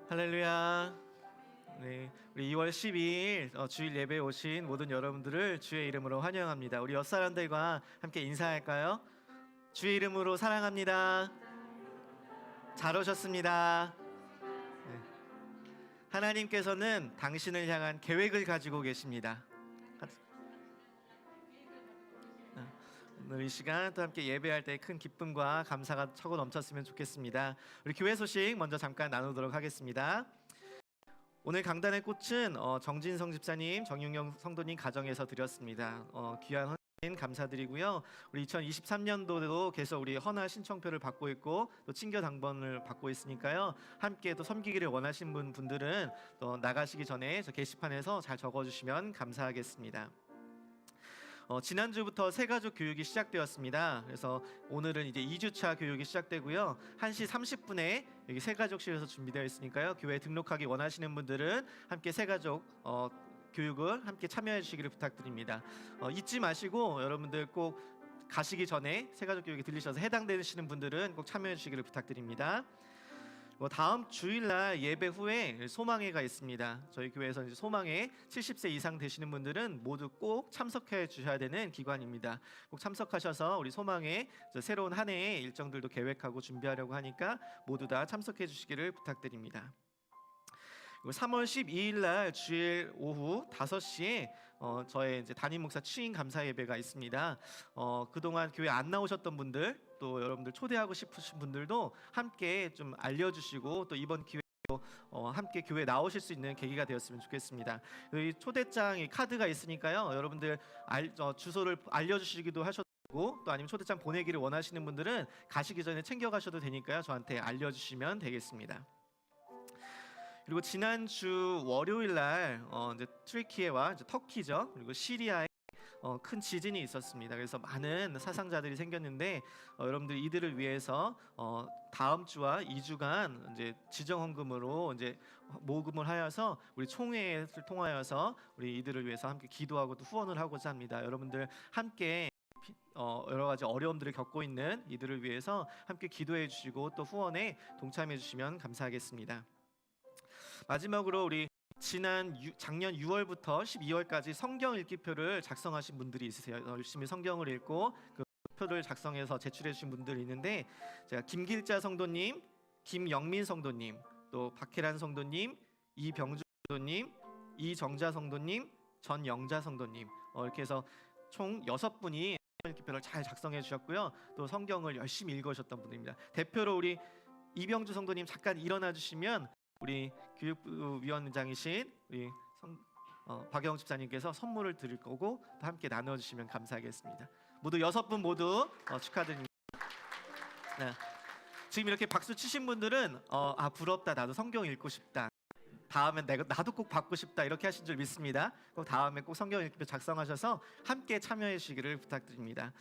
할렐루야. 네, 우리 2월 12일 주일 예배에 오신 모든 여러분들을 주의 이름으로 환영합니다. 우리 옆 사람들과 함께 인사할까요? 주의 이름으로 사랑합니다. 잘 오셨습니다. 네, 하나님께서는 당신을 향한 계획을 가지고 계십니다. 오늘 이 시간 또 함께 예배할 때 큰 기쁨과 감사가 차고 넘쳤으면 좋겠습니다. 우리 교회 소식 먼저 잠깐 나누도록 하겠습니다. 오늘 강단의 꽃은 정진성 집사님, 정윤경 성도님 가정에서 드렸습니다. 귀한 헌신 감사드리고요. 우리 2023년도에도 계속 우리 헌화 신청표를 받고 있고 또 친교 당번을 받고 있으니까요. 함께 또 섬기기를 원하시는 분들은 또 나가시기 전에 저 게시판에서 잘 적어주시면 감사하겠습니다. 지난주부터 새가족 교육이 시작되었습니다. 그래서 오늘은 이제 2주차 교육이 시작되고요. 1시 30분에 여기 새가족실에서 준비되어 있으니까요. 교회 등록하기 원하시는 분들은 함께 새가족 교육을 함께 참여해 주시기를 부탁드립니다. 잊지 마시고 여러분들 꼭 가시기 전에 새가족 교육에 들리셔서 해당되시는 분들은 꼭 참여해 주시기를 부탁드립니다. 다음 주일날 예배 후에 소망회가 있습니다. 저희 교회에서 이제 소망회 70세 이상 되시는 분들은 모두 꼭 참석해 주셔야 되는 기관입니다. 꼭 참석하셔서 우리 소망회 새로운 한 해의 일정들도 계획하고 준비하려고 하니까 모두 다 참석해 주시기를 부탁드립니다. 3월 12일 날 주일 오후 5시에 저의 이제 담임 목사 취임 감사 예배가 있습니다. 그동안 교회 안 나오셨던 분들 또 여러분들 초대하고 싶으신 분들도 함께 좀 알려주시고 또 이번 기회로 함께 교회 나오실 수 있는 계기가 되었으면 좋겠습니다. 이 초대장 카드가 있으니까요. 여러분들 주소를 알려주시기도 하셔도 되고 또 아니면 초대장 보내기를 원하시는 분들은 가시기 전에 챙겨가셔도 되니까요. 저한테 알려주시면 되겠습니다. 그리고 지난주 월요일 날 이제 트리키예와 이제 터키죠. 그리고 시리아에 큰 지진이 있었습니다. 그래서 많은 사상자들이 생겼는데 여러분들 이들을 위해서 다음 주와 2주간 이제 지정헌금으로 이제 모금을 하여서 우리 총회를 통하여서 우리 이들을 위해서 함께 기도하고 또 후원을 하고자 합니다. 여러분들 함께 여러 가지 어려움들을 겪고 있는 이들을 위해서 함께 기도해 주시고 또 후원에 동참해 주시면 감사하겠습니다. 마지막으로 우리 작년 6월부터 12월까지 성경 읽기표를 작성하신 분들이 있으세요. 열심히 성경을 읽고 그 표를 작성해서 제출해 주신 분들이 있는데 제가 김길자 성도님, 김영민 성도님, 또 박혜란 성도님, 이병주 성도님, 이정자 성도님, 전영자 성도님 이렇게 해서 총 6분이 읽기표를 잘 작성해 주셨고요. 또 성경을 열심히 읽으셨던 분들입니다. 대표로 우리 이병주 성도님 잠깐 일어나 주시면 우리 교육위원장이신 우리 박영 집사님께서 선물을 드릴 거고 또 함께 나눠주시면 감사하겠습니다. 모두 6분 모두 축하드립니다. 네. 지금 이렇게 박수 치신 분들은 부럽다, 나도 성경 읽고 싶다, 다음엔 나도 꼭 받고 싶다 이렇게 하신 줄 믿습니다. 꼭 다음에 꼭 성경 읽기표 작성하셔서 함께 참여해 주시기를 부탁드립니다.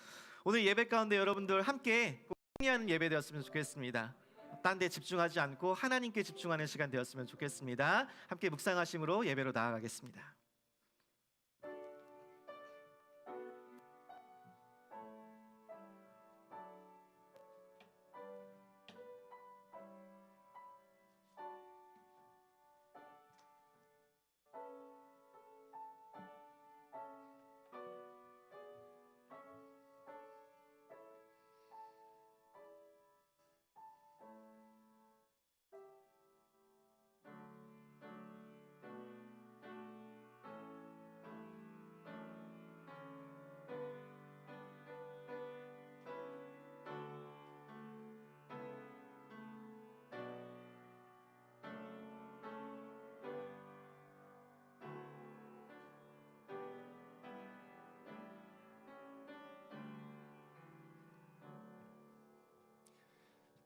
오늘 예배 가운데 여러분들 함께 꼭 승리하는 예배 되었으면 좋겠습니다. 딴 데 집중하지 않고 하나님께 집중하는 시간 되었으면 좋겠습니다. 함께 묵상하심으로 예배로 나아가겠습니다.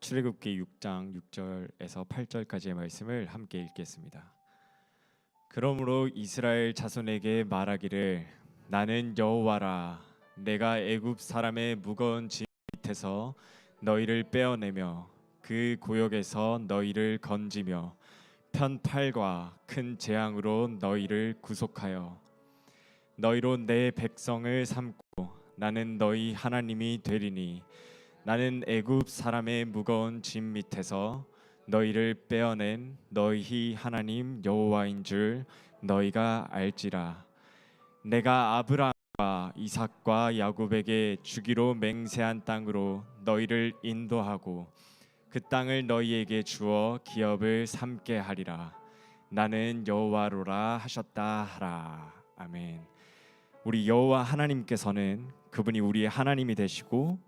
출애굽기 6장 6절에서 8절까지의 말씀을 함께 읽겠습니다. 그러므로 이스라엘 자손에게 말하기를 나는 여호와라 내가 애굽 사람의 무거운 짐 밑에서 너희를 빼어내며 그 고역에서 너희를 건지며 편팔과 큰 재앙으로 너희를 구속하여 너희로 내 백성을 삼고 나는 너희 하나님이 되리니 나는 애굽 사람의 무거운 짐 밑에서 너희를 빼어낸 너희 하나님 여호와인 줄 너희가 알지라. 내가 아브라함과 이삭과 야곱에게 주기로 맹세한 땅으로 너희를 인도하고 그 땅을 너희에게 주어 기업을 삼게 하리라. 나는 여호와로라 하셨다 하라. 아멘. 우리 여호와 하나님께서는 그분이 우리의 하나님이 되시고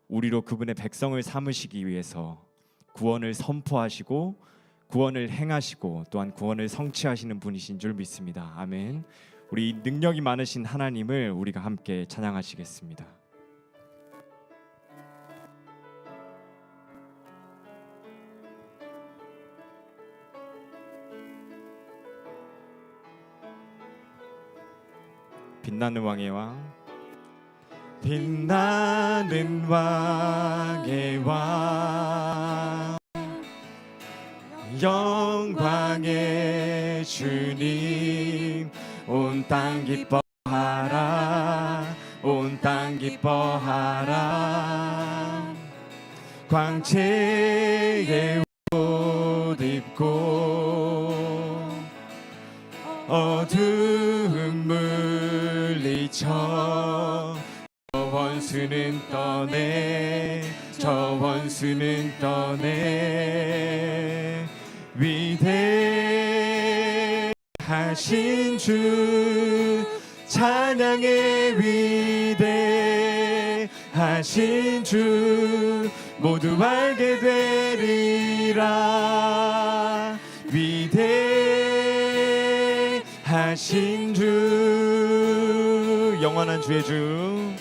우리로 그분의 백성을 삼으시기 위해서 구원을 선포하시고 구원을 행하시고 또한 구원을 성취하시는 분이신 줄 믿습니다. 아멘. 우리 능력이 많으신 하나님을 우리가 함께 찬양하시겠습니다. 빛나는 왕의 왕, 빛나는 왕의 왕, 영광의 주님, 온 땅 기뻐하라, 온 땅 기뻐하라. 광채의 옷 입고 어두운 물리쳐 저 원수는 떠내, 저 원수는 떠내. 위대하신 주 찬양의 위대하신 주 모두 알게 되리라. 위대하신 주, 영원한 주의 주,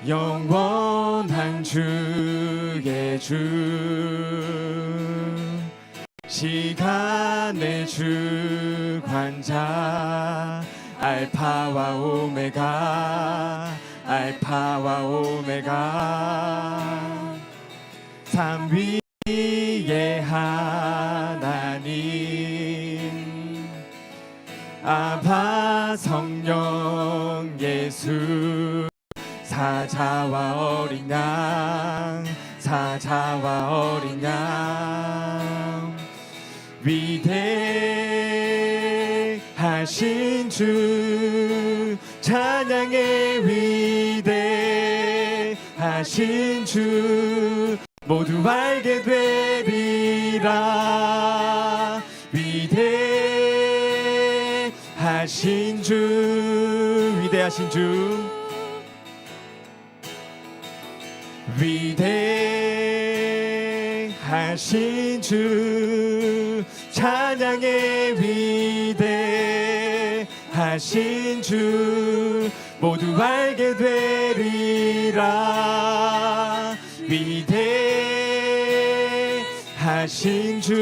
영원한 주의 주, 시간의 주관자, 알파와 오메가, 알파와 오메가. 삼위의 하나님, 아바 성령 예수, 사자와 어린 양, 사자와 어린 양. 위대하신 주 찬양의 위대하신 주 모두 알게 되리라. 위대하신 주, 위대하신 주, 위대하신 주 찬양의 위대하신 주 모두 알게 되리라. 위대하신 주,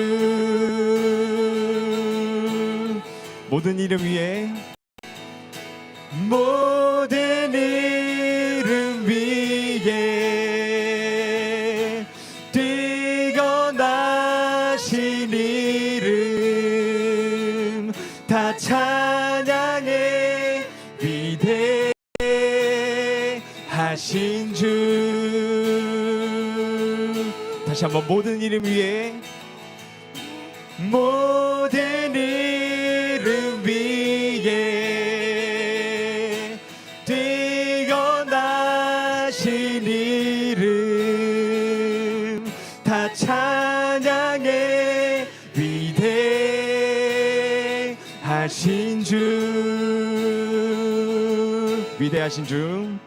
모든 이름 위에, 모든 이름 위에 뛰어나신 이름 다 찬양해. 위대하신 주, 다시 한번 모든 이름 위에, 모든 이름 위에 뛰어나신 이름 다 찬양해. 위대하신 주, 위대하신 주,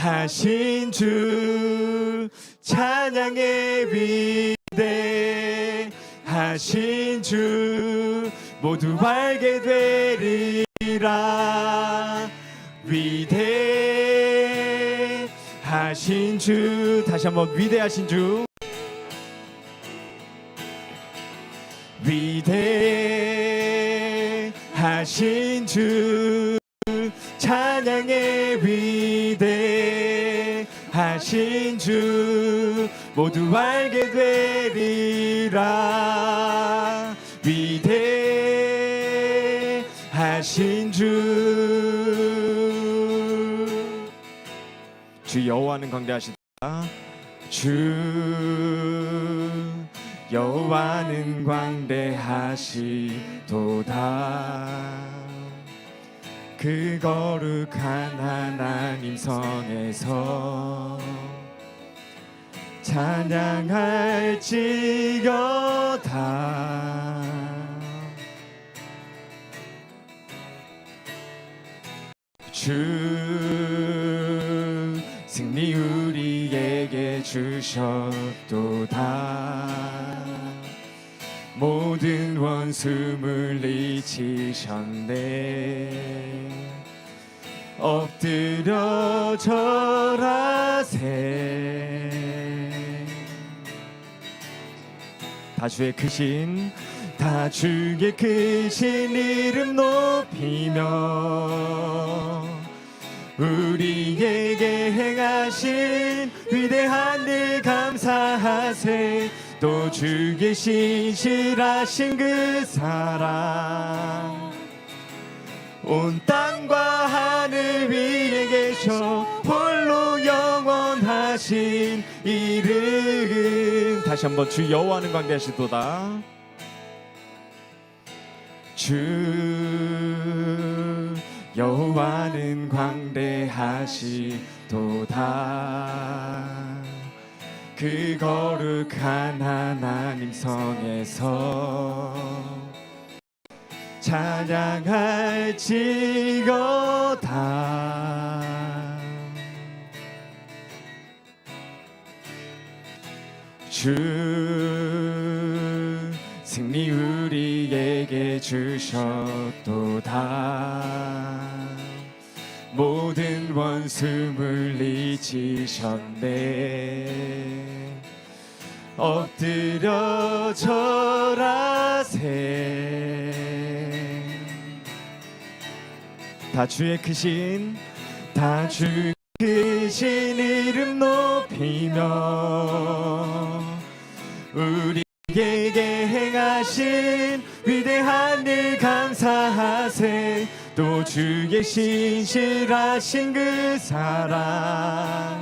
위대하신 주 찬양의 위대하신 주 모두 알게 되리라. 위대하신 주, 다시 한번 위대하신 주, 위대하신 주 찬양의 위대하신 주 모두 알게 되리라. 위대하신 주, 주 여호와는 광대하시도다. 주 여호와는 광대하시도다. 그 거룩한 하나님 성에서 찬양할지어다. 주 승리 우리에게 주셨도다. 모든 원수 물리치셨네. 엎드려 절하세. 다주의 크신 이름 높이며 우리에게 행하신 위대한 일 감사하세. 또 주의 신실하신 그 사랑 온 땅과 하늘 위에 계셔 홀로 영원하신 이름. 다시 한번 주 여호와는 광대하시도다. 주 여호와는 광대하시도다. 그 거룩한 하나님 성에서 찬양할지어다. 주 승리 우리에게 주셨도다. 모든 원수 물리치셨네. 엎드려 절하세. 다주의 크신 이름 높이며 우리에게 행하신 위대한 일 감사하세. 또 주의 신실하신 그 사랑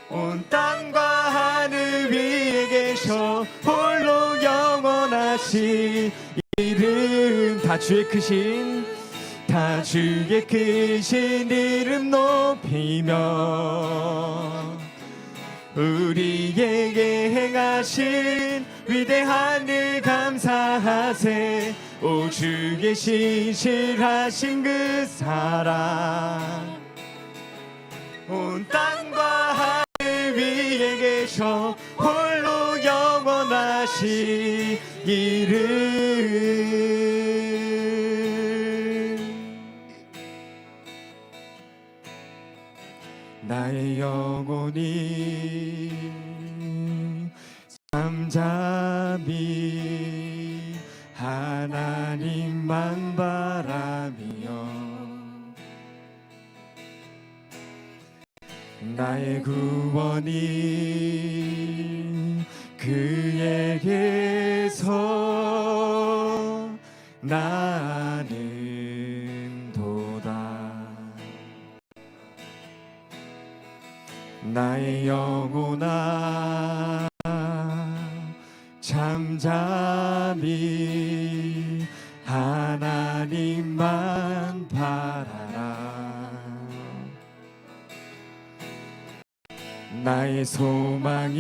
온 땅과 하늘 위에 계셔 홀로 영원하신 이름. 다주의 크신 이름 높이며 우리에게 행하신 위대한 일 감사하세. 오 주의 신실하신 그 사랑 온 땅과 하늘 위에 계셔 홀로 영원하신 이름. 나의 영혼이 잠잠히 하나님만 바라며 나의 구원이 그에게서 나는 도다. 나의 영혼아 잠잠히 하나님만 바라라. 나의 소망이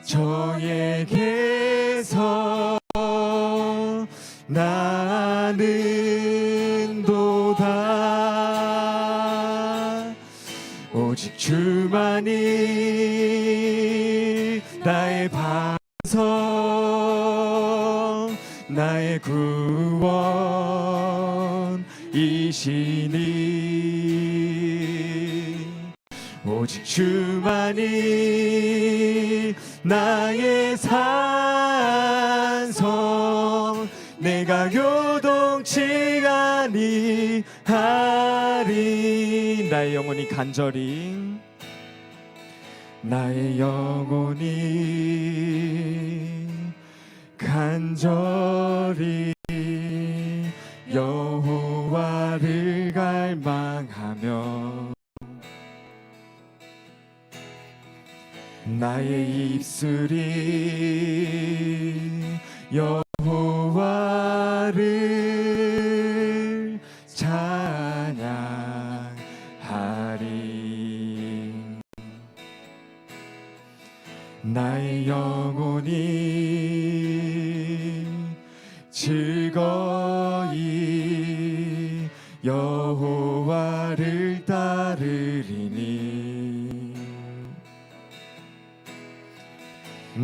저에게서 나는 도다. 오직 주만이 나의 반석 나의 구원이시니 오직 주만이 나의 산성 내가 요동치 아니하리. 나의 영혼이 간절히 나의 영혼이 간절히 여호와를 여호와를 갈망하며 나의 입술이 여호와를 찬양하리. 나의 영혼이 즐거이 여호와를 따르리니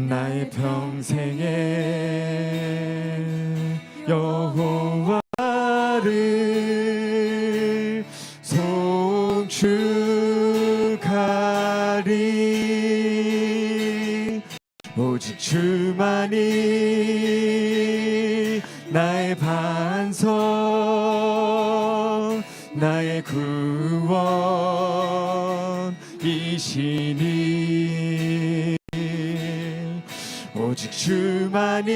나의 평생에 여호와를 송축하리. 오직 주만이 나의 반석 나의 구원이시니 오직 주만이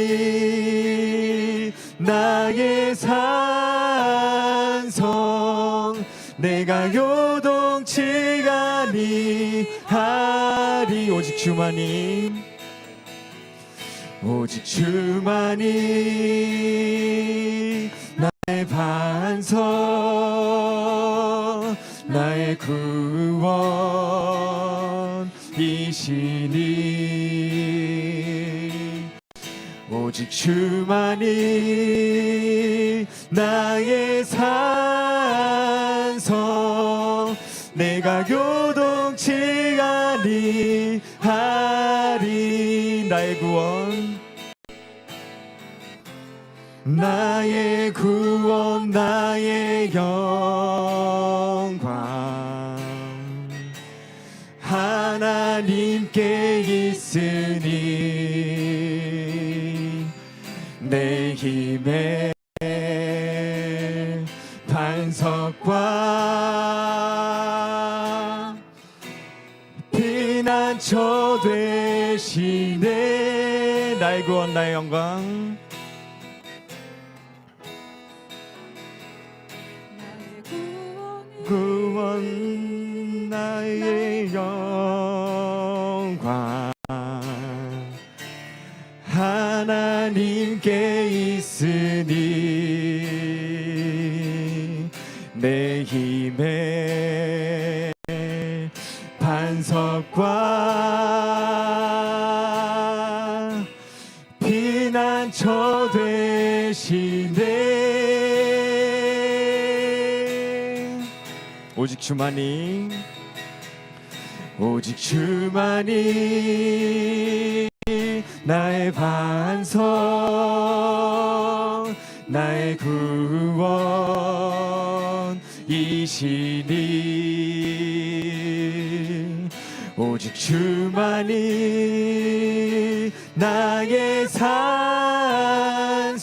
나의 산성 내가 요동치 아니하리. 오직 주만이 오직 주만이 나의 반석 나의 구원이시니 오직 주만이 나의 산성 내가 요동치 아니하리. 나의 구원 나의 구원 나의 영광 하나님께 있으니 내 힘의 반석과 피난처 되시네. 나의 구원 나의 영광 구원 나의 영광 하나님께 있으니 내 힘의 반석과 피난처 되시네. 오직 주만이 오직 주만이 나의 반석 나의 구원이시니 오직 주만이 나의 산성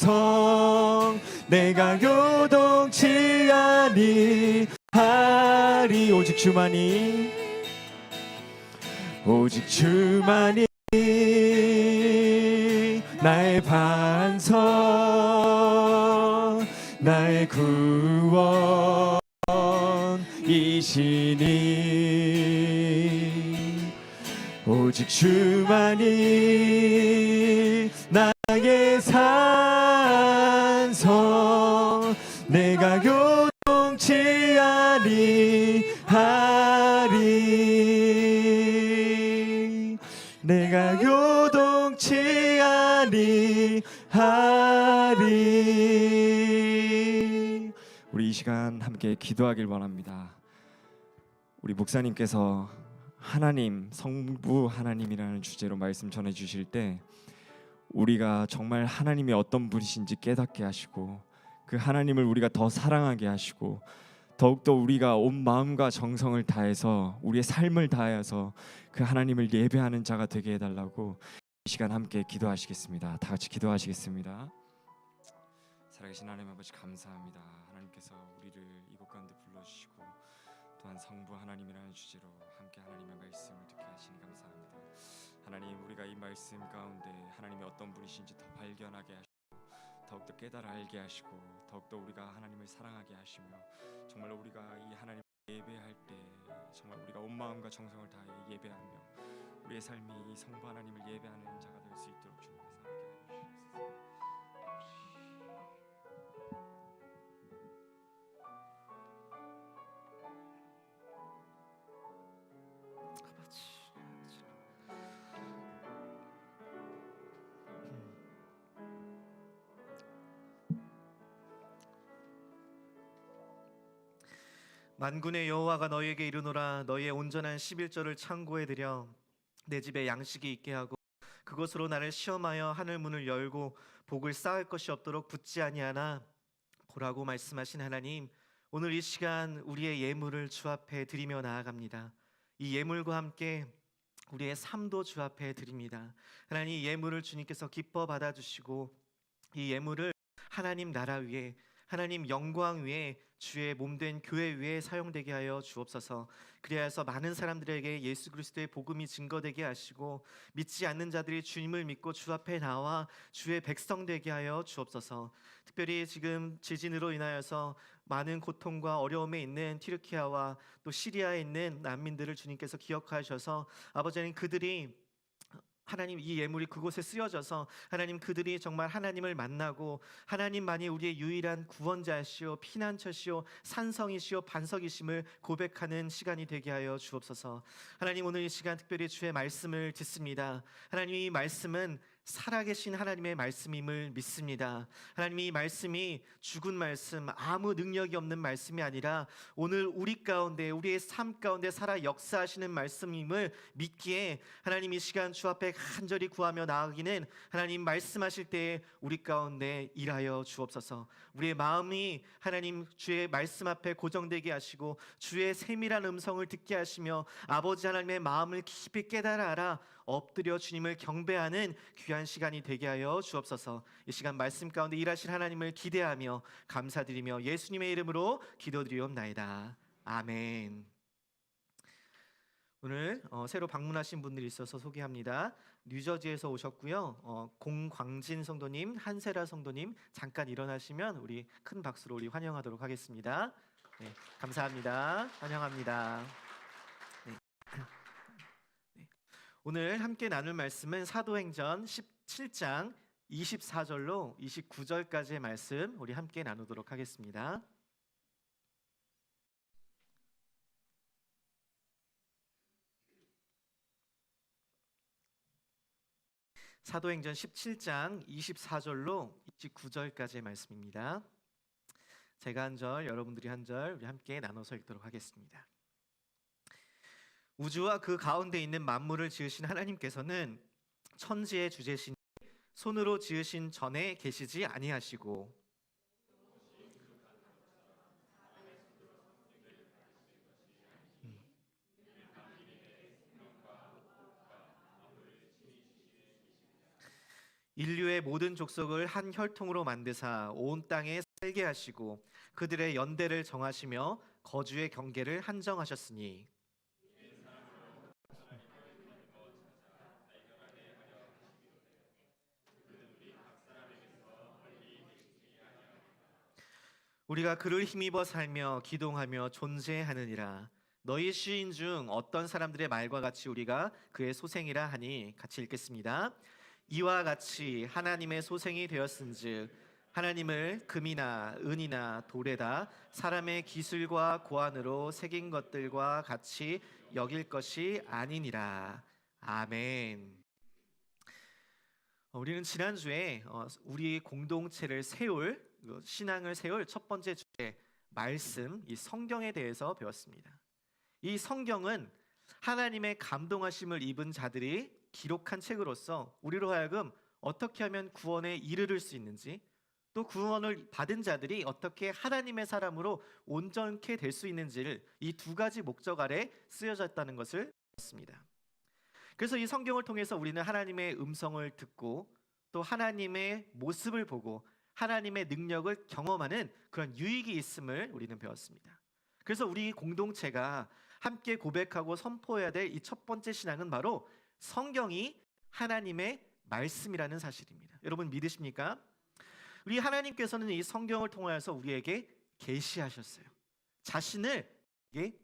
내가 요동치 아니하리. 오직 주만이 오직 주만이 나의 반석 나의 구원이시니 오직 주만이 나의 산성 내가 요동치 아니하리. 내가 요동치 아니하리. 우리 이 시간 함께 기도하길 원합니다. 우리 목사님께서 하나님, 성부 하나님이라는 주제로 말씀 전해 주실 때 우리가 정말 하나님이 어떤 분이신지 깨닫게 하시고 그 하나님을 우리가 더 사랑하게 하시고 더욱더 우리가 온 마음과 정성을 다해서 우리의 삶을 다해서 그 하나님을 예배하는 자가 되게 해달라고 이 시간 함께 기도하시겠습니다. 다 같이 기도하시겠습니다. 살아계신 하나님 아버지 감사합니다. 하나님께서 우리를 이곳 가운데 불러주시고 또한 성부 하나님이라는 주제로 함께 하나님의 말씀을 듣게 하시니 감사합니다. 하나님 우리가 이 말씀 가운데 하나님이 어떤 분이신지 더 발견하게 하시고 더욱더 깨달아 알게 하시고 더욱더 우리가 하나님을 사랑하게 하시며 정말 우리가 이 하나님 예배할 때 정말 우리가 온 마음과 정성을 다해 예배하며 우리의 삶이 이 성부 하나님을 예배하는 자가 될 수 있도록 주님께서 함께 만군의 여호와가 너희에게 이르노라. 너희의 온전한 11조를 창고에 들여 내 집에 양식이 있게 하고 그것으로 나를 시험하여 하늘 문을 열고 복을 쌓을 것이 없도록 붙지 아니하나 보라고 말씀하신 하나님, 오늘 이 시간 우리의 예물을 주 앞에 드리며 나아갑니다. 이 예물과 함께 우리의 삶도 주 앞에 드립니다. 하나님, 이 예물을 주님께서 기뻐 받아주시고 이 예물을 하나님 나라 위에, 하나님 영광 위에, 주의 몸된 교회 위에 사용되게 하여 주옵소서. 그리하여서 많은 사람들에게 예수 그리스도의 복음이 증거되게 하시고 믿지 않는 자들이 주님을 믿고 주 앞에 나와 주의 백성 되게 하여 주옵소서. 특별히 지금 지진으로 인하여서 많은 고통과 어려움에 있는 튀르키아와 또 시리아에 있는 난민들을 주님께서 기억하셔서 아버지 하나님, 그들이 하나님 이 예물이 그곳에 쓰여져서 하나님 그들이 정말 하나님을 만나고 하나님만이 우리의 유일한 구원자시오 피난처시오 산성이시오 반석이심을 고백하는 시간이 되게 하여 주옵소서. 하나님, 오늘 이 시간 특별히 주의 말씀을 듣습니다. 하나님, 이 말씀은 살아계신 하나님의 말씀임을 믿습니다. 하나님, 이 말씀이 죽은 말씀, 아무 능력이 없는 말씀이 아니라 오늘 우리 가운데, 우리의 삶 가운데 살아 역사하시는 말씀임을 믿기에 하나님 이 시간 주 앞에 간절히 구하며 나아가기는 하나님 말씀하실 때에 우리 가운데 일하여 주옵소서. 우리의 마음이 하나님 주의 말씀 앞에 고정되게 하시고 주의 세밀한 음성을 듣게 하시며 아버지 하나님의 마음을 깊이 깨달아 알아 엎드려 주님을 경배하는 귀한 시간이 되게 하여 주옵소서. 이 시간 말씀 가운데 일하실 하나님을 기대하며 감사드리며 예수님의 이름으로 기도드리옵나이다. 아멘. 오늘 새로 방문하신 분들이 있어서 소개합니다. 뉴저지에서 오셨고요. 공광진 성도님, 한세라 성도님 잠깐 일어나시면 우리 큰 박수로 우리 환영하도록 하겠습니다. 네, 감사합니다. 환영합니다. 네. 오늘 함께 나눌 말씀은 사도행전 17장 24절로 29절까지의 말씀 우리 함께 나누도록 하겠습니다. 사도행전 17장 24절로 29절까지의 말씀입니다. 제가 한 절, 여러분들이 한 절, 우리 함께 나눠서 읽도록 하겠습니다. 우주와 그 가운데 있는 만물을 지으신 하나님께서는 천지의 주제신 손으로 지으신 전에 계시지 아니하시고 인류의 모든 족속을 한 혈통으로 만드사 온 땅에 살게 하시고 그들의 연대를 정하시며 거주의 경계를 한정하셨으니 우리가 그를 힘입어 살며 기동하며 존재하느니라. 너희 시인 중 어떤 사람들의 말과 같이 우리가 그의 소생이라 하니, 같이 읽겠습니다. 이와 같이 하나님의 소생이 되었은즉 하나님을 금이나 은이나 돌에다 사람의 기술과 고안으로 새긴 것들과 같이 여길 것이 아니니라. 아멘. 우리는 지난주에 우리 공동체를 세울, 신앙을 세울 첫 번째 주제 말씀, 이 성경에 대해서 배웠습니다. 이 성경은 하나님의 감동하심을 입은 자들이 기록한 책으로서 우리로 하여금 어떻게 하면 구원에 이르를 수 있는지, 또 구원을 받은 자들이 어떻게 하나님의 사람으로 온전케 될 수 있는지를 이 두 가지 목적 아래 쓰여졌다는 것을 배웠습니다. 그래서 이 성경을 통해서 우리는 하나님의 음성을 듣고 또 하나님의 모습을 보고 하나님의 능력을 경험하는 그런 유익이 있음을 우리는 배웠습니다. 그래서 우리 공동체가 함께 고백하고 선포해야 될 이 첫 번째 신앙은 바로 성경이 하나님의 말씀이라는 사실입니다. 여러분 믿으십니까? 우리 하나님께서는 이 성경을 통하여서 우리에게 계시하셨어요. 자신을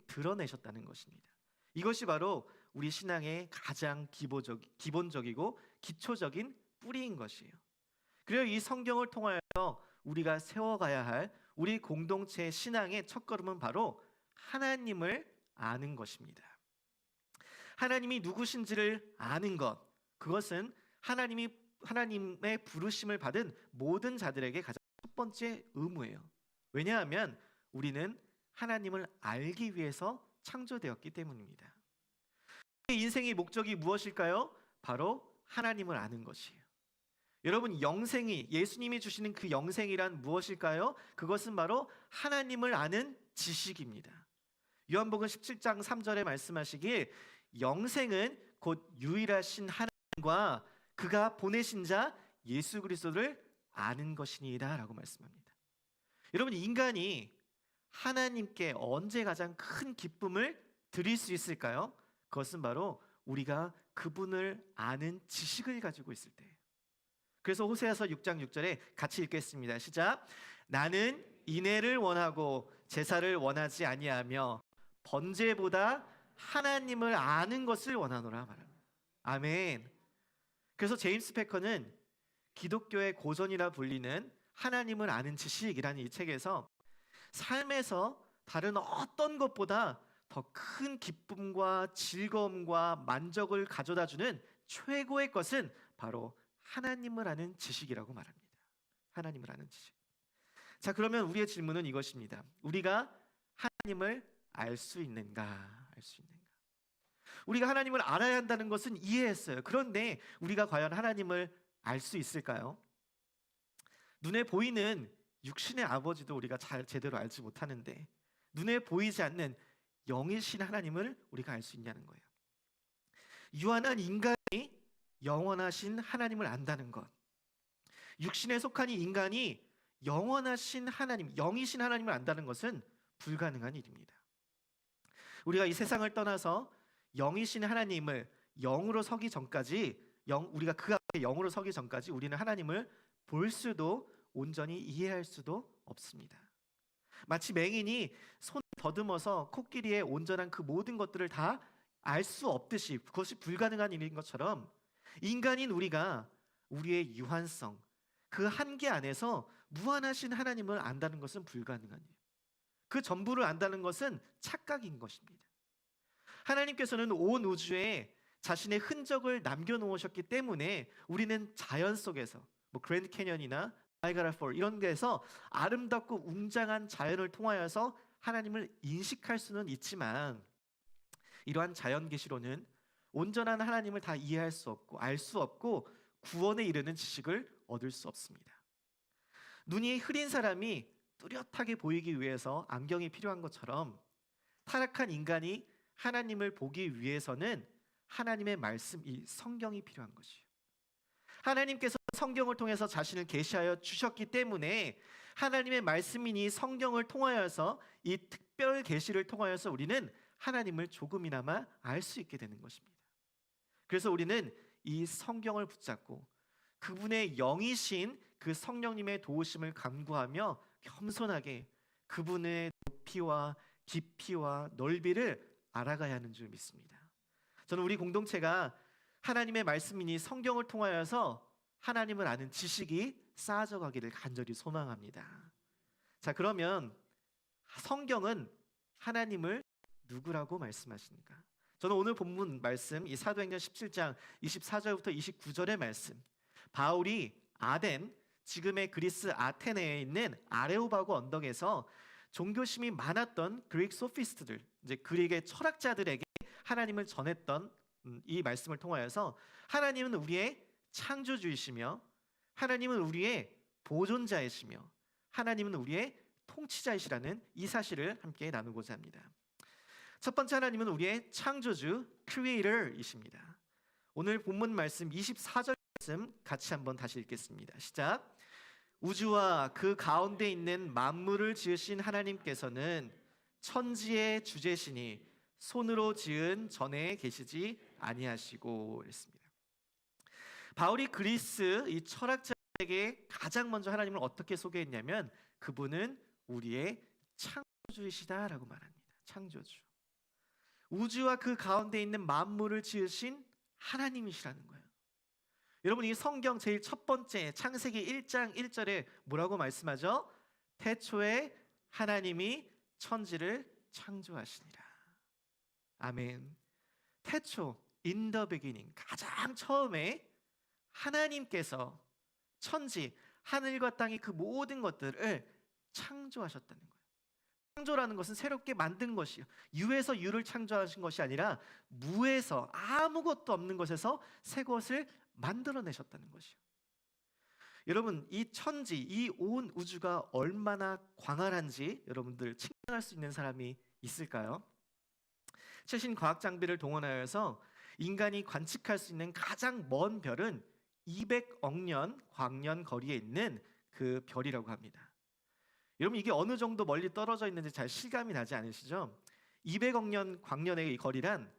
드러내셨다는 것입니다. 이것이 바로 우리 신앙의 가장 기본적이고 기초적인 뿌리인 것이에요. 그래서 이 성경을 통하여서 우리가 세워가야 할 우리 공동체의 신앙의 첫걸음은 바로 하나님을 아는 것입니다. 하나님이 누구신지를 아는 것, 그것은 하나님의 부르심을 받은 모든 자들에게 가장 첫 번째 의무예요. 왜냐하면 우리는 하나님을 알기 위해서 창조되었기 때문입니다. 우리의 인생의 목적이 무엇일까요? 바로 하나님을 아는 것이에요. 여러분, 영생이, 예수님이 주시는 그 영생이란 무엇일까요? 그것은 바로 하나님을 아는 지식입니다. 요한복음 17장 3절에 말씀하시길 영생은 곧 유일하신 하나님과 그가 보내신 자 예수 그리스도를 아는 것이니이다 라고 말씀합니다. 여러분, 인간이 하나님께 언제 가장 큰 기쁨을 드릴 수 있을까요? 그것은 바로 우리가 그분을 아는 지식을 가지고 있을 때예요. 그래서 호세아서 6장 6절에 같이 읽겠습니다. 시작. 나는 인애를 원하고 제사를 원하지 아니하며 번제보다 하나님을 아는 것을 원하노라 말합니다. 아멘. 그래서 제임스 패커는 기독교의 고전이라 불리는 하나님을 아는 지식이라는 이 책에서 삶에서 다른 어떤 것보다 더 큰 기쁨과 즐거움과 만족을 가져다주는 최고의 것은 바로 하나님을 아는 지식이라고 말합니다. 하나님을 아는 지식. 자, 그러면 우리의 질문은 이것입니다. 우리가 하나님을 알 수 있는가? 알 수 있는가? 우리가 하나님을 알아야 한다는 것은 이해했어요. 그런데 우리가 과연 하나님을 알 수 있을까요? 눈에 보이는 육신의 아버지도 우리가 제대로 알지 못하는데 눈에 보이지 않는 영이신 하나님을 우리가 알 수 있냐는 거예요. 유한한 인간이 영원하신 하나님을 안다는 것, 육신에 속한 이 인간이 영원하신 하나님, 영이신 하나님을 안다는 것은 불가능한 일입니다. 우리가 이 세상을 떠나서 영이신 하나님을 영으로 서기 전까지, 우리가 그 앞에 영으로 서기 전까지 우리는 하나님을 볼 수도 온전히 이해할 수도 없습니다. 마치 맹인이 손을 더듬어서 코끼리의 온전한 그 모든 것들을 다 알 수 없듯이, 그것이 불가능한 일인 것처럼 인간인 우리가 우리의 유한성, 그 한계 안에서 무한하신 하나님을 안다는 것은 불가능한 일. 그 전부를 안다는 것은 착각인 것입니다. 하나님께서는 온 우주에 자신의 흔적을 남겨놓으셨기 때문에 우리는 자연 속에서 그랜드 캐년이나 나이아가라 폴 이런 데서 아름답고 웅장한 자연을 통하여서 하나님을 인식할 수는 있지만 이러한 자연 계시로는 온전한 하나님을 다 이해할 수 없고 알 수 없고 구원에 이르는 지식을 얻을 수 없습니다. 눈이 흐린 사람이 뚜렷하게 보이기 위해서 안경이 필요한 것처럼 타락한 인간이 하나님을 보기 위해서는 하나님의 말씀, 이 성경이 필요한 것이에요. 하나님께서 성경을 통해서 자신을 계시하여 주셨기 때문에 하나님의 말씀이니 성경을 통하여서 이 특별 계시를 통하여서 우리는 하나님을 조금이나마 알 수 있게 되는 것입니다. 그래서 우리는 이 성경을 붙잡고 그분의 영이신 그 성령님의 도우심을 간구하며 겸손하게 그분의 높이와 깊이와 넓이를 알아가야 하는 줄 믿습니다. 저는 우리 공동체가 하나님의 말씀이니 성경을 통하여서 하나님을 아는 지식이 쌓아져 가기를 간절히 소망합니다. 자, 그러면 성경은 하나님을 누구라고 말씀하십니까? 저는 오늘 본문 말씀, 이 사도행전 17장 24절부터 29절의 말씀, 바울이 아덴, 지금의 그리스 아테네에 있는 아레오바고 언덕에서 종교심이 많았던 그릭 소피스트들, 이제 그릭의 철학자들에게 하나님을 전했던 이 말씀을 통하여서 하나님은 우리의 창조주이시며 하나님은 우리의 보존자이시며 하나님은 우리의 통치자이시라는 이 사실을 함께 나누고자 합니다. 첫 번째, 하나님은 우리의 창조주 크리에이터이십니다. 오늘 본문 말씀 24절 말씀 같이 한번 다시 읽겠습니다. 시작. 우주와 그 가운데 있는 만물을 지으신 하나님께서는 천지의 주제시니 손으로 지은 전에 계시지 아니하시고, 이랬습니다. 바울이 그리스 이 철학자 에게 가장 먼저 하나님을 어떻게 소개했냐면 그분은 우리의 창조주이시다라고 말합니다. 창조주. 우주와 그 가운데 있는 만물을 지으신 하나님이시라는 거예요. 여러분, 이 성경 제일 첫 번째 창세기 1장 1절에 뭐라고 말씀하죠? 태초에 하나님이 천지를 창조하시니라. 아멘. 태초, in the beginning, 가장 처음에 하나님께서 천지, 하늘과 땅의 그 모든 것들을 창조하셨다는 거예요. 창조라는 것은 새롭게 만든 것이요, 유에서 유를 창조하신 것이 아니라 무에서, 아무것도 없는 것에서 새 것을 만들어내셨다는 것이요. 여러분, 이 천지, 이 온 우주가 얼마나 광활한지 여러분들 측량할 수 있는 사람이 있을까요? 최신 과학 장비를 동원하여서 인간이 관측할 수 있는 가장 먼 별은 200억 년 광년 거리에 있는 그 별이라고 합니다. 여러분, 이게 어느 정도 멀리 떨어져 있는지 잘 실감이 나지 않으시죠? 200억 년 광년의 이 거리란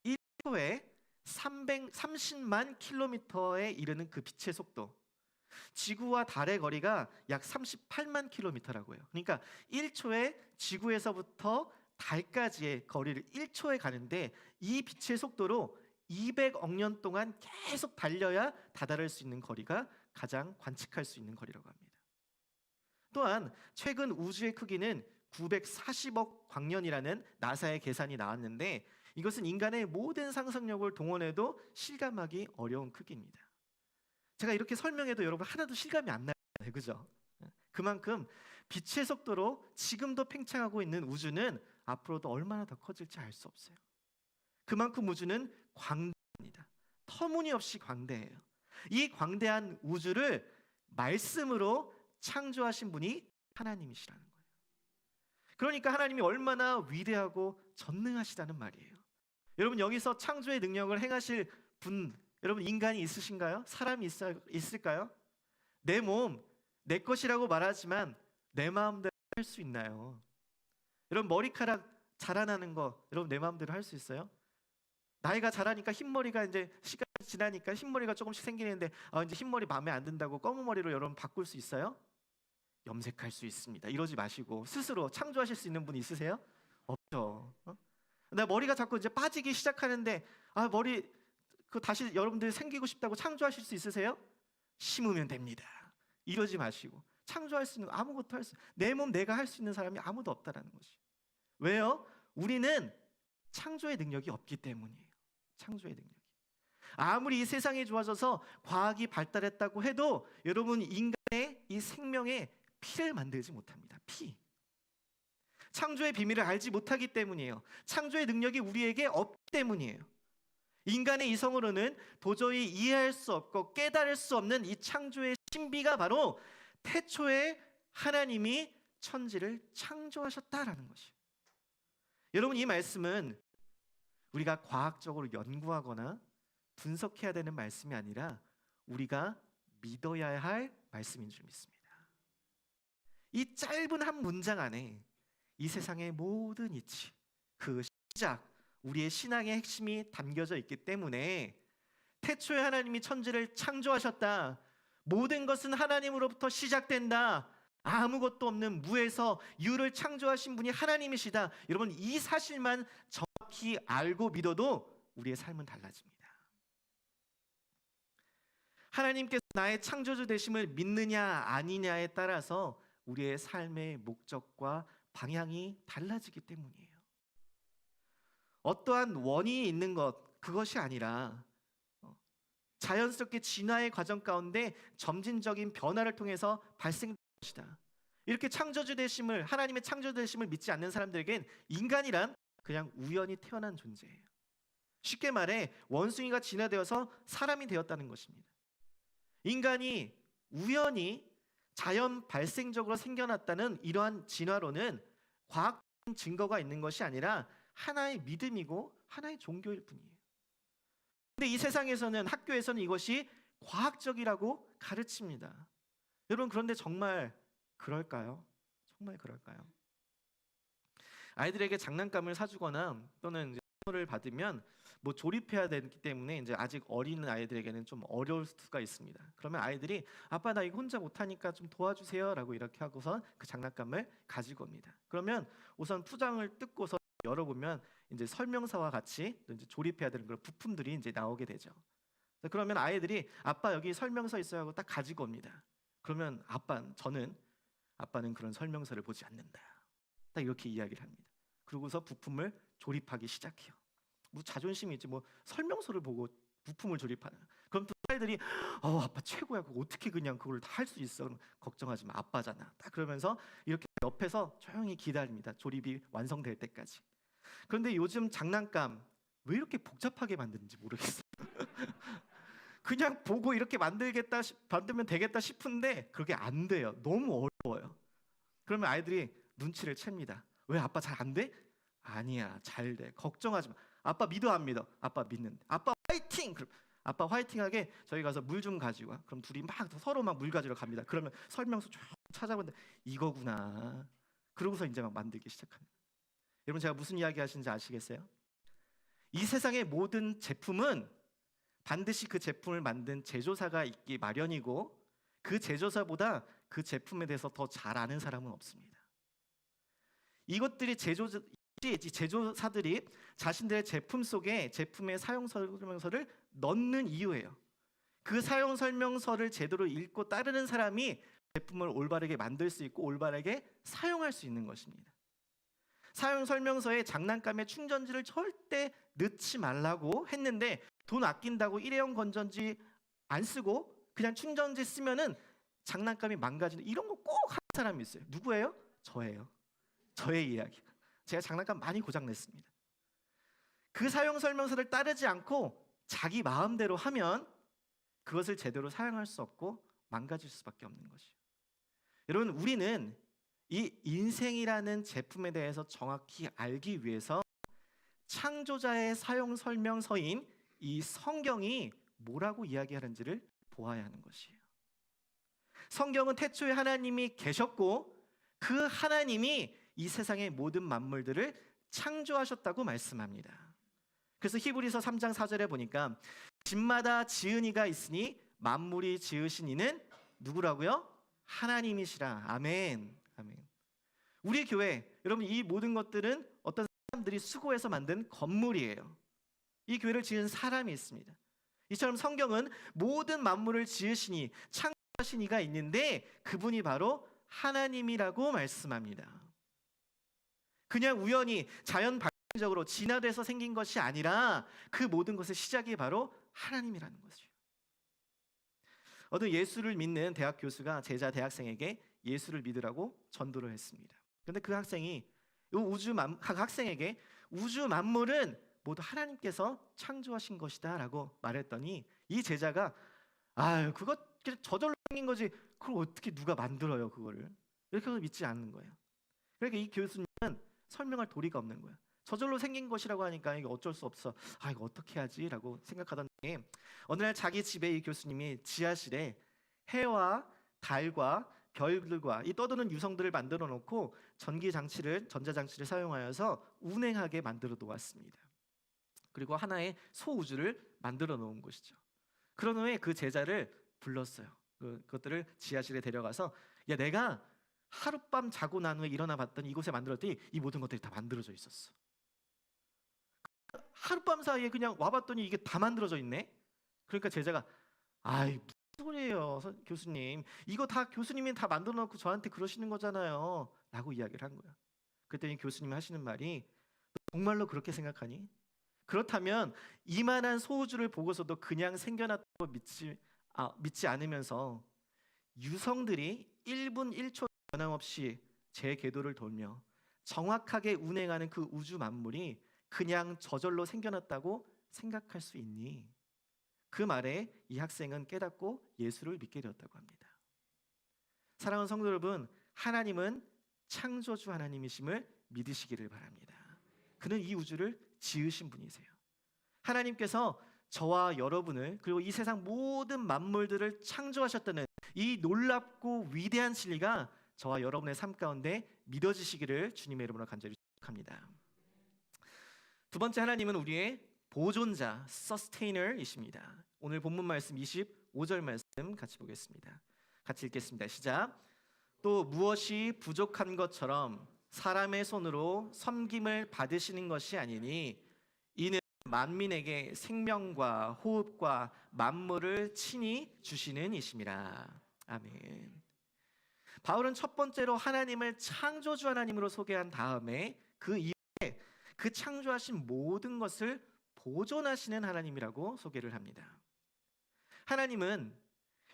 1초에 330만 킬로미터에 이르는 그 빛의 속도, 지구와 달의 거리가 약 38만 킬로미터라고 해요. 그러니까 1초에 지구에서부터 달까지의 거리를 1초에 가는데 이 빛의 속도로 200억 년 동안 계속 달려야 다다를 수 있는 거리가 가장 관측할 수 있는 거리라고 합니다. 또한 최근 우주의 크기는 940억 광년이라는 나사의 계산이 나왔는데 이것은 인간의 모든 상상력을 동원해도 실감하기 어려운 크기입니다. 제가 이렇게 설명해도 여러분 하나도 실감이 안 나요. 그죠? 그만큼 빛의 속도로 지금도 팽창하고 있는 우주는 앞으로도 얼마나 더 커질지 알 수 없어요. 그만큼 우주는 광대합니다. 터무니없이 광대해요. 이 광대한 우주를 말씀으로 창조하신 분이 하나님이시라는 거예요. 그러니까 하나님이 얼마나 위대하고 전능하시다는 말이에요. 여러분, 여기서 창조의 능력을 행하실 분, 여러분 인간이 있으신가요? 사람이 있을까요? 내 몸, 내 것이라고 말하지만 내 마음대로 할 수 있나요? 여러분, 머리카락 자라나는 거 여러분 내 마음대로 할 수 있어요? 나이가 자라니까 흰머리가 이제 시간이 지나니까 흰머리가 조금씩 생기는데 이제 흰머리 마음에 안 든다고 검은 머리로 여러분 바꿀 수 있어요? 염색할 수 있습니다. 이러지 마시고 스스로 창조하실 수 있는 분 있으세요? 없죠. 나 머리가 자꾸 이제 빠지기 시작하는데 머리 그 다시 여러분들이 생기고 싶다고 창조하실 수 있으세요? 심으면 됩니다. 이러지 마시고 창조할 수 있는 아무것도 내 몸 내가 할 수 있는 사람이 아무도 없다라는 것이. 왜요? 우리는 창조의 능력이 없기 때문이에요. 창조의 능력이. 아무리 이 세상이 좋아져서 과학이 발달했다고 해도 여러분 인간의 이 생명에 피를 만들지 못합니다. 피. 창조의 비밀을 알지 못하기 때문이에요. 창조의 능력이 우리에게 없기 때문이에요. 인간의 이성으로는 도저히 이해할 수 없고 깨달을 수 없는 이 창조의 신비가 바로 태초에 하나님이 천지를 창조하셨다라는 것이에요. 여러분, 이 말씀은 우리가 과학적으로 연구하거나 분석해야 되는 말씀이 아니라 우리가 믿어야 할 말씀인 줄 믿습니다. 이 짧은 한 문장 안에 이 세상의 모든 이치, 그 시작, 우리의 신앙의 핵심이 담겨져 있기 때문에 태초에 하나님이 천지를 창조하셨다. 모든 것은 하나님으로부터 시작된다. 아무것도 없는 무에서 유를 창조하신 분이 하나님이시다. 여러분, 이 사실만 정확히 알고 믿어도 우리의 삶은 달라집니다. 하나님께서 나의 창조주 되심을 믿느냐 아니냐에 따라서 우리의 삶의 목적과 방향이 달라지기 때문이에요. 어떠한 원인이 있는 것, 그것이 아니라 자연스럽게 진화의 과정 가운데 점진적인 변화를 통해서 발생된 것이다. 이렇게 창조주 되심을, 하나님의 창조주 되심을 믿지 않는 사람들에겐 인간이란 그냥 우연히 태어난 존재예요. 쉽게 말해 원숭이가 진화되어서 사람이 되었다는 것입니다. 인간이 우연히 자연 발생적으로 생겨났다는 이러한 진화론은 과학적인 증거가 있는 것이 아니라 하나의 믿음이고 하나의 종교일 뿐이에요. 근데 이 세상에서는, 학교에서는 이것이 과학적이라고 가르칩니다. 여러분, 그런데 정말 그럴까요? 정말 그럴까요? 아이들에게 장난감을 사주거나 또는 를 받으면 뭐 조립해야 되기 때문에 이제 아직 어린 아이들에게는 좀 어려울 수가 있습니다. 그러면 아이들이 아빠 나 이거 혼자 못하니까 좀 도와주세요라고 이렇게 하고서 그 장난감을 가지고 옵니다. 그러면 우선 포장을 뜯고서 열어보면 이제 설명서와 같이 이제 조립해야 되는 그런 부품들이 이제 나오게 되죠. 그러면 아이들이 아빠 여기 설명서 있어요 하고 딱 가지고 옵니다. 그러면 아빠는 그런 설명서를 보지 않는다. 딱 이렇게 이야기를 합니다. 그러고서 부품을 조립하기 시작해요. 뭐 자존심이 있지 뭐 설명서를 보고 부품을 조립하는. 그럼 또 아이들이 아빠 최고야. 그거 어떻게 그냥 그걸 다 할 수 있어. 그럼 걱정하지 마. 아빠잖아. 딱 그러면서 이렇게 옆에서 조용히 기다립니다. 조립이 완성될 때까지. 그런데 요즘 장난감 왜 이렇게 복잡하게 만드는지 모르겠어요. 그냥 보고 이렇게 만들면 되겠다 싶은데 그게 안 돼요. 너무 어려워요. 그러면 아이들이 눈치를 챕니다. 왜 아빠 잘 안 돼? 아니야, 잘 돼. 걱정하지 마. 아빠 믿어 안 믿어? 아빠 믿는데. 아빠 화이팅! 그럼 아빠 화이팅하게 저희 가서 물 좀 가지고 와. 그럼 둘이 막 서로 막 물 가지러 갑니다. 그러면 설명서 쭉 찾아보는데 이거구나. 그러고서 이제 막 만들기 시작합니다. 여러분 제가 무슨 이야기 하시는지 아시겠어요? 이 세상의 모든 제품은 반드시 그 제품을 만든 제조사가 있기 마련이고 그 제조사보다 그 제품에 대해서 더 잘 아는 사람은 없습니다. 이것들이 제조사들이 자신들의 제품 속에 제품의 사용 설명서를 넣는 이유예요. 그 사용 설명서를 제대로 읽고 따르는 사람이 제품을 올바르게 만들 수 있고 올바르게 사용할 수 있는 것입니다. 사용 설명서에 장난감의 충전지를 절대 넣지 말라고 했는데 돈 아낀다고 일회용 건전지 안 쓰고 그냥 충전지 쓰면은 장난감이 망가지는 이런 거 꼭 하는 사람이 있어요. 누구예요? 저예요. 저의 이야기. 제가 장난감 많이 고장냈습니다. 그 사용 설명서를 따르지 않고 자기 마음대로 하면 그것을 제대로 사용할 수 없고 망가질 수밖에 없는 것이에요. 여러분 우리는 이 인생이라는 제품에 대해서 정확히 알기 위해서 창조자의 사용 설명서인 이 성경이 뭐라고 이야기하는지를 보아야 하는 것이에요. 성경은 태초에 하나님이 계셨고 그 하나님이 이 세상의 모든 만물들을 창조하셨다고 말씀합니다. 그래서 히브리서 3장 4절에 보니까 집마다 지은 이가 있으니 만물이 지으신 이는 누구라고요? 하나님이시라. 아멘. 아멘. 우리 교회 여러분 이 모든 것들은 어떤 사람들이 수고해서 만든 건물이에요. 이 교회를 지은 사람이 있습니다. 이처럼 성경은 모든 만물을 지으시니 창조하신 이가 있는데 그분이 바로 하나님이라고 말씀합니다. 그냥 우연히 자연 발생적으로 진화돼서 생긴 것이 아니라 그 모든 것의 시작이 바로 하나님이라는 것이에요. 어떤 예수를 믿는 대학 교수가 제자 대학생에게 예수를 믿으라고 전도를 했습니다. 그런데 그 학생이 학생에게 우주 만물은 모두 하나님께서 창조하신 것이다라고 말했더니 이 제자가 그거 저절로 생긴 거지 그걸 어떻게 누가 만들어요 그거를 이렇게 해서 믿지 않는 거예요. 그러니까 이 교수님은 설명할 도리가 없는 거예요. 저절로 생긴 것이라고 하니까 이거 어쩔 수 없어. 이거 어떻게 하지라고 생각하던 중에 어느 날 자기 집에 이 교수님이 지하실에 해와 달과 별들과 이 떠도는 유성들을 만들어 놓고 전자장치를 사용하여서 운행하게 만들어 놓았습니다. 그리고 하나의 소우주를 만들어 놓은 것이죠. 그런 후에 그 제자를 불렀어요. 그것들을 지하실에 데려가서 야 내가 하룻밤 자고 난 후에 일어나 봤더니 이곳에 만들었더니 이 모든 것들이 다 만들어져 있었어. 하룻밤 사이에 그냥 와봤더니 이게 다 만들어져 있네. 그러니까 제자가 무슨 소리예요 교수님, 이거 다 교수님이 다 만들어 놓고 저한테 그러시는 거잖아요 라고 이야기를 한 거야. 그랬더니 교수님이 하시는 말이 정말로 그렇게 생각하니? 그렇다면 이만한 소우주를 보고서도 그냥 생겨났다고 믿지 않으면서 유성들이 1분 1초 변함없이 제 궤도를 돌며 정확하게 운행하는 그 우주 만물이 그냥 저절로 생겨났다고 생각할 수 있니? 그 말에 이 학생은 깨닫고 예수를 믿게 되었다고 합니다. 사랑하는 성도 여러분, 하나님은 창조주 하나님이심을 믿으시기를 바랍니다. 그는 이 우주를 지으신 분이세요. 하나님께서 저와 여러분을 그리고 이 세상 모든 만물들을 창조하셨다는 이 놀랍고 위대한 진리가 저와 여러분의 삶 가운데 믿어지시기를 주님의 이름으로 간절히 축복합니다. 두 번째 하나님은 우리의 보존자, 서스테이너이십니다. 오늘 본문 말씀 25절 말씀 같이 보겠습니다. 같이 읽겠습니다. 시작. 또 무엇이 부족한 것처럼 사람의 손으로 섬김을 받으시는 것이 아니니 이는 만민에게 생명과 호흡과 만물을 친히 주시는 이심이라. 아멘. 바울은 첫 번째로 하나님을 창조주 하나님으로 소개한 다음에 그 이후에 그 창조하신 모든 것을 보존하시는 하나님이라고 소개를 합니다. 하나님은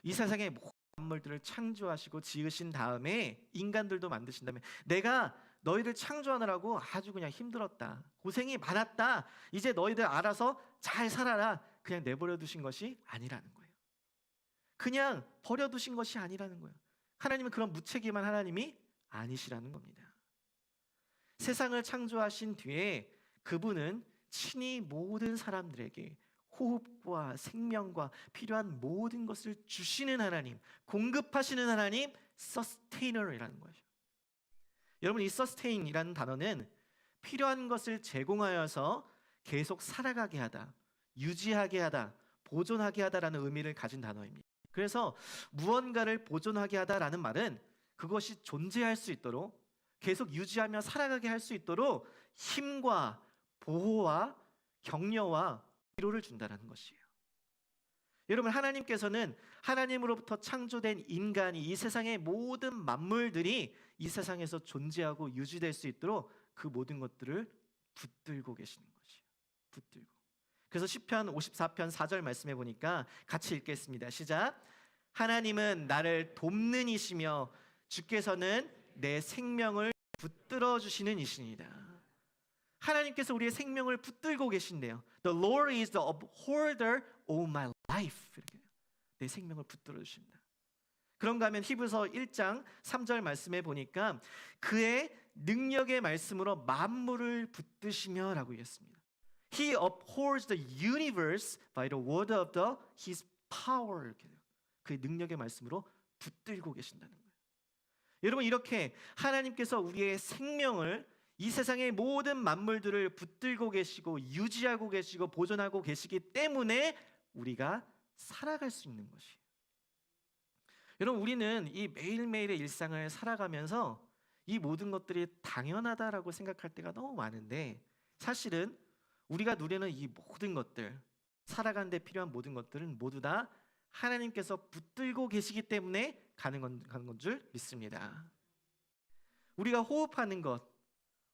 이 세상의 모든 만물들을 창조하시고 지으신 다음에 인간들도 만드신 다음에 내가 너희들 창조하느라고 아주 그냥 힘들었다, 고생이 많았다, 이제 너희들 알아서 잘 살아라, 그냥 내버려 두신 것이 아니라는 거예요. 그냥 버려두신 것이 아니라는 거예요. 하나님은 그런 무책임한 하나님이 아니시라는 겁니다. 세상을 창조하신 뒤에 그분은 친히 모든 사람들에게 호흡과 생명과 필요한 모든 것을 주시는 하나님, 공급하시는 하나님, 서스테이너이라는 거죠. 여러분, 이 서스테인이라는 단어는 필요한 것을 제공하여서 계속 살아가게 하다, 유지하게 하다, 보존하게 하다라는 의미를 가진 단어입니다. 그래서 무언가를 보존하게 하다라는 말은 그것이 존재할 수 있도록 계속 유지하며 살아가게 할 수 있도록 힘과 보호와 격려와 위로를 준다는 것이에요. 여러분, 하나님께서는 하나님으로부터 창조된 인간이, 이 세상의 모든 만물들이 이 세상에서 존재하고 유지될 수 있도록 그 모든 것들을 붙들고 계시는 것이에요. 붙들고. 그래서 시편 54편 4절 말씀해 보니까 같이 읽겠습니다. 시작. 하나님은 나를 돕는 이시며 주께서는 내 생명을 붙들어 주시는 이시니다. 하나님께서 우리의 생명을 붙들고 계신대요. The Lord is the upholder of my life. 이렇게 내 생명을 붙들어 주십니다. 그런가 하면 히브리서 1장 3절 말씀해 보니까 그의 능력의 말씀으로 만물을 붙드시며라고 얘기했습니다. He upholds the universe by the word of his power. 이렇게 그의 능력의 말씀으로 붙들고 계신다는 거예요. 여러분, 이렇게 하나님께서 우리의 생명을, 이 세상의 모든 만물들을 붙들고 계시고 유지하고 계시고 보존하고 계시기 때문에 우리가 살아갈 수 있는 것이에요. 여러분, 우리는 이 매일매일의 일상을 살아가면서 이 모든 것들이 당연하다라고 생각할 때가 너무 많은데, 사실은 우리가 누리는 이 모든 것들, 살아가는 데 필요한 모든 것들은 모두 다 하나님께서 붙들고 계시기 때문에 가능한 건 줄 믿습니다. 우리가 호흡하는 것,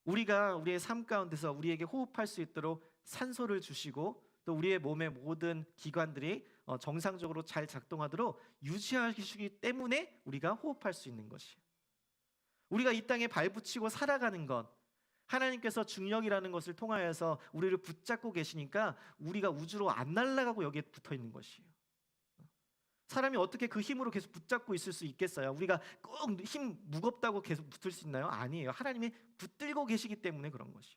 우리가 우리의 삶 가운데서 우리에게 호흡할 수 있도록 산소를 주시고 또 우리의 몸의 모든 기관들이 정상적으로 잘 작동하도록 유지하시기 때문에 우리가 호흡할 수 있는 것이에요. 우리가 이 땅에 발붙이고 살아가는 것, 하나님께서 중력이라는 것을 통하여서 우리를 붙잡고 계시니까 우리가 우주로 안 날아가고 여기에 붙어 있는 것이에요. 사람이 어떻게 그 힘으로 계속 붙잡고 있을 수 있겠어요? 우리가 꼭 힘 무겁다고 계속 붙을 수 있나요? 아니에요. 하나님이 붙들고 계시기 때문에 그런 것이에요.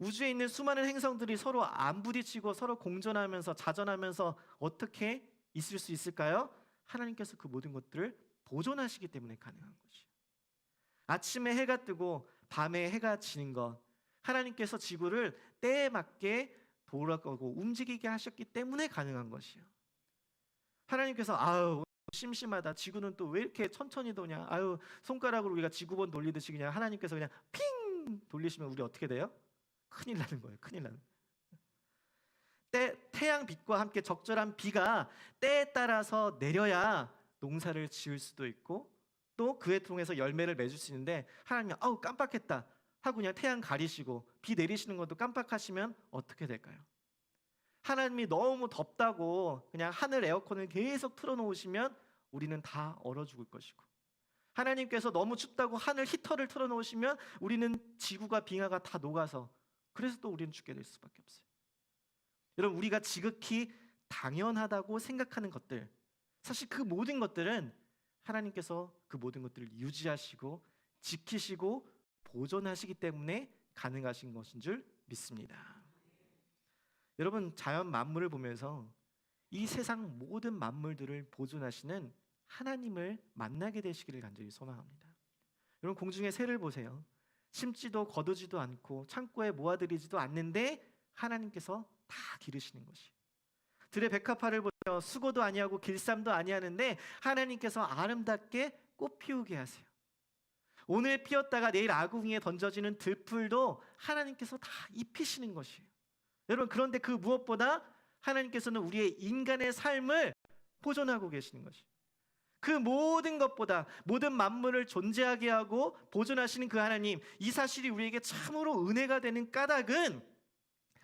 우주에 있는 수많은 행성들이 서로 안 부딪히고 서로 공존하면서 자전하면서 어떻게 있을 수 있을까요? 하나님께서 그 모든 것들을 보존하시기 때문에 가능한 것이에요. 아침에 해가 뜨고 밤에 해가 지는 것, 하나님께서 지구를 때에 맞게 돌아가고 움직이게 하셨기 때문에 가능한 것이에요. 하나님께서 아유 심심하다, 지구는 또 왜 이렇게 천천히 도냐, 아유 손가락으로 우리가 지구본 돌리듯이 그냥 하나님께서 그냥 핑 돌리시면 우리 어떻게 돼요? 큰일 나는 거예요. 큰일 나는. 태양 빛과 함께 적절한 비가 때에 따라서 내려야 농사를 지을 수도 있고 또 그에 통해서 열매를 맺을 수 있는데, 하나님이 아우 깜빡했다 하고 그냥 태양 가리시고 비 내리시는 것도 깜빡하시면 어떻게 될까요? 하나님이 너무 덥다고 그냥 하늘 에어컨을 계속 틀어놓으시면 우리는 다 얼어 죽을 것이고, 하나님께서 너무 춥다고 하늘 히터를 틀어놓으시면 우리는 지구가 빙하가 다 녹아서 그래서 또 우리는 죽게 될 수밖에 없어요. 여러분, 우리가 지극히 당연하다고 생각하는 것들, 사실 그 모든 것들은 하나님께서 그 모든 것들을 유지하시고 지키시고 보존하시기 때문에 가능하신 것인 줄 믿습니다. 여러분, 자연 만물을 보면서 이 세상 모든 만물들을 보존하시는 하나님을 만나게 되시기를 간절히 소망합니다. 여러분, 공중의 새를 보세요. 심지도 거두지도 않고 창고에 모아들이지도 않는데 하나님께서 다 기르시는 것이. 들의 백합화를 보며 수고도 아니하고 길쌈도 아니하는데 하나님께서 아름답게 꽃 피우게 하세요. 오늘 피었다가 내일 아궁이에 던져지는 들풀도 하나님께서 다 입히시는 것이에요. 여러분, 그런데 그 무엇보다 하나님께서는 우리의 인간의 삶을 보존하고 계시는 것이에요. 그 모든 것보다 모든 만물을 존재하게 하고 보존하시는 그 하나님, 이 사실이 우리에게 참으로 은혜가 되는 까닭은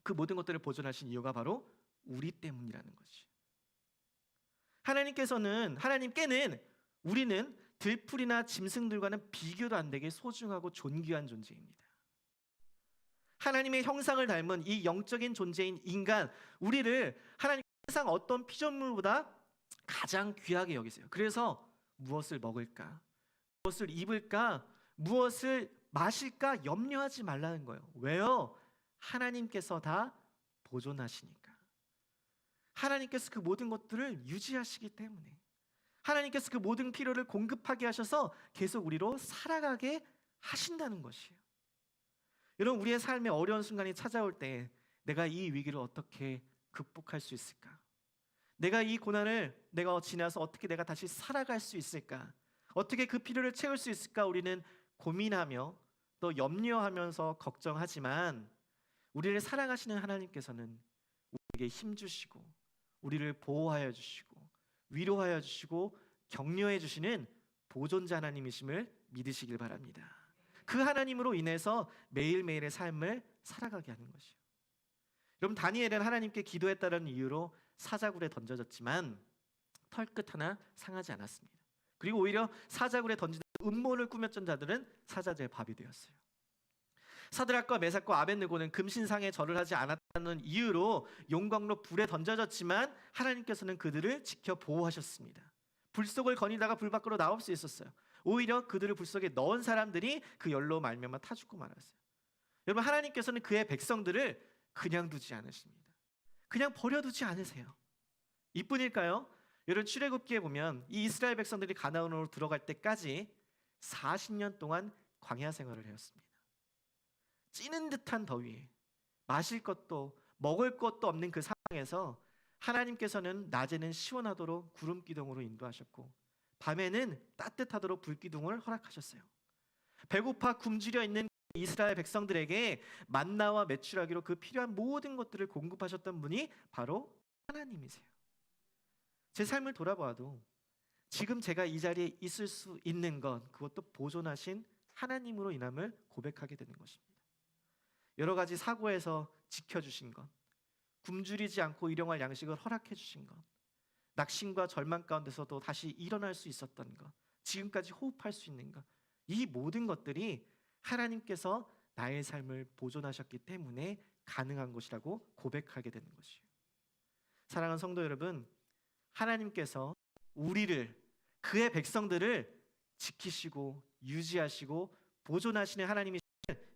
그 모든 것들을 보존하신 이유가 바로 우리 때문이라는 것이. 하나님께는 우리는 들풀이나 짐승들과는 비교도 안 되게 소중하고 존귀한 존재입니다. 하나님의 형상을 닮은 이 영적인 존재인 인간, 우리를 하나님 세상 어떤 피조물보다 가장 귀하게 여기세요. 그래서 무엇을 먹을까, 무엇을 입을까, 무엇을 마실까 염려하지 말라는 거예요. 왜요? 하나님께서 다 보존하시니까. 하나님께서 그 모든 것들을 유지하시기 때문에, 하나님께서 그 모든 필요를 공급하게 하셔서 계속 우리로 살아가게 하신다는 것이에요. 여러분, 우리의 삶에 어려운 순간이 찾아올 때 내가 이 위기를 어떻게 극복할 수 있을까? 내가 이 고난을 지나서 어떻게 내가 다시 살아갈 수 있을까? 어떻게 그 필요를 채울 수 있을까? 우리는 고민하며 또 염려하면서 걱정하지만, 우리를 사랑하시는 하나님께서는 우리에게 힘 주시고 우리를 보호하여 주시고 위로하여 주시고 격려해 주시는 보존자 하나님이심을 믿으시길 바랍니다. 그 하나님으로 인해서 매일매일의 삶을 살아가게 하는 것이요. 여러분, 다니엘은 하나님께 기도했다는 이유로 사자굴에 던져졌지만 털끝 하나 상하지 않았습니다. 그리고 오히려 사자굴에 던지는 음모를 꾸몄던 자들은 사자들의 밥이 되었어요. 사드락과 메삭과 아벳느고는 금신상에 절을 하지 않았다는 이유로 용광로 불에 던져졌지만 하나님께서는 그들을 지켜 보호하셨습니다. 불 속을 거니다가 불 밖으로 나올 수 있었어요. 오히려 그들을 불 속에 넣은 사람들이 그 열로 말미암아 타 죽고 말았어요. 여러분, 하나님께서는 그의 백성들을 그냥 두지 않으십니다. 그냥 버려두지 않으세요. 이뿐일까요? 여러분, 출애굽기에 보면 이 이스라엘 백성들이 가나안으로 들어갈 때까지 40년 동안 광야 생활을 해왔습니다. 찌는 듯한 더위에 마실 것도 먹을 것도 없는 그 상황에서 하나님께서는 낮에는 시원하도록 구름 기둥으로 인도하셨고 밤에는 따뜻하도록 불 기둥을 허락하셨어요. 배고파 굶주려 있는 이스라엘 백성들에게 만나와 메추라기로 그 필요한 모든 것들을 공급하셨던 분이 바로 하나님이세요. 제 삶을 돌아보아도 지금 제가 이 자리에 있을 수 있는 것, 그것도 보존하신 하나님으로 인함을 고백하게 되는 것입니다. 여러 가지 사고에서 지켜주신 것, 굶주리지 않고 일용할 양식을 허락해 주신 것, 낙심과 절망 가운데서도 다시 일어날 수 있었던 것, 지금까지 호흡할 수 있는 것, 이 모든 것들이 하나님께서 나의 삶을 보존하셨기 때문에 가능한 것이라고 고백하게 되는 것이에요. 사랑하는 성도 여러분, 하나님께서 우리를, 그의 백성들을 지키시고 유지하시고 보존하시는 하나님이심을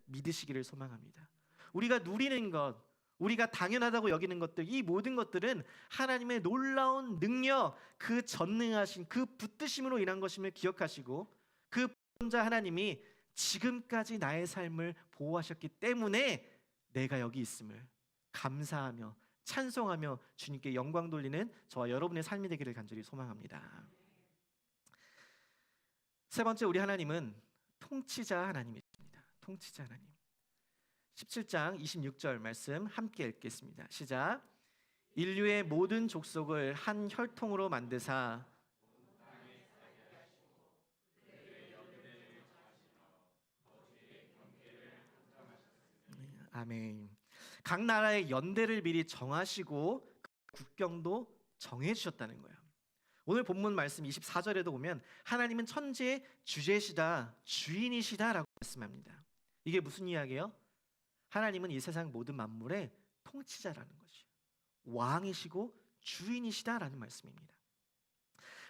믿으시기를 소망합니다. 우리가 누리는 것, 우리가 당연하다고 여기는 것들, 이 모든 것들은 하나님의 놀라운 능력, 그 전능하신 그 붙드심으로 인한 것임을 기억하시고, 그 보존자 하나님이 지금까지 나의 삶을 보호하셨기 때문에 내가 여기 있음을 감사하며 찬송하며 주님께 영광 돌리는 저와 여러분의 삶이 되기를 간절히 소망합니다. 세 번째, 우리 하나님은 통치자 하나님이십니다. 통치자 하나님. 17장 26절 말씀 함께 읽겠습니다. 시작. 인류의 모든 족속을 한 혈통으로 만드사 아멘. 각 나라의 연대를 미리 정하시고 국경도 정해주셨다는 거예요. 오늘 본문 말씀 24절에도 보면 하나님은 천지의 주제시다, 주인이시다라고 말씀합니다. 이게 무슨 이야기예요? 하나님은 이 세상 모든 만물의 통치자라는 것이에요. 왕이시고 주인이시다라는 말씀입니다.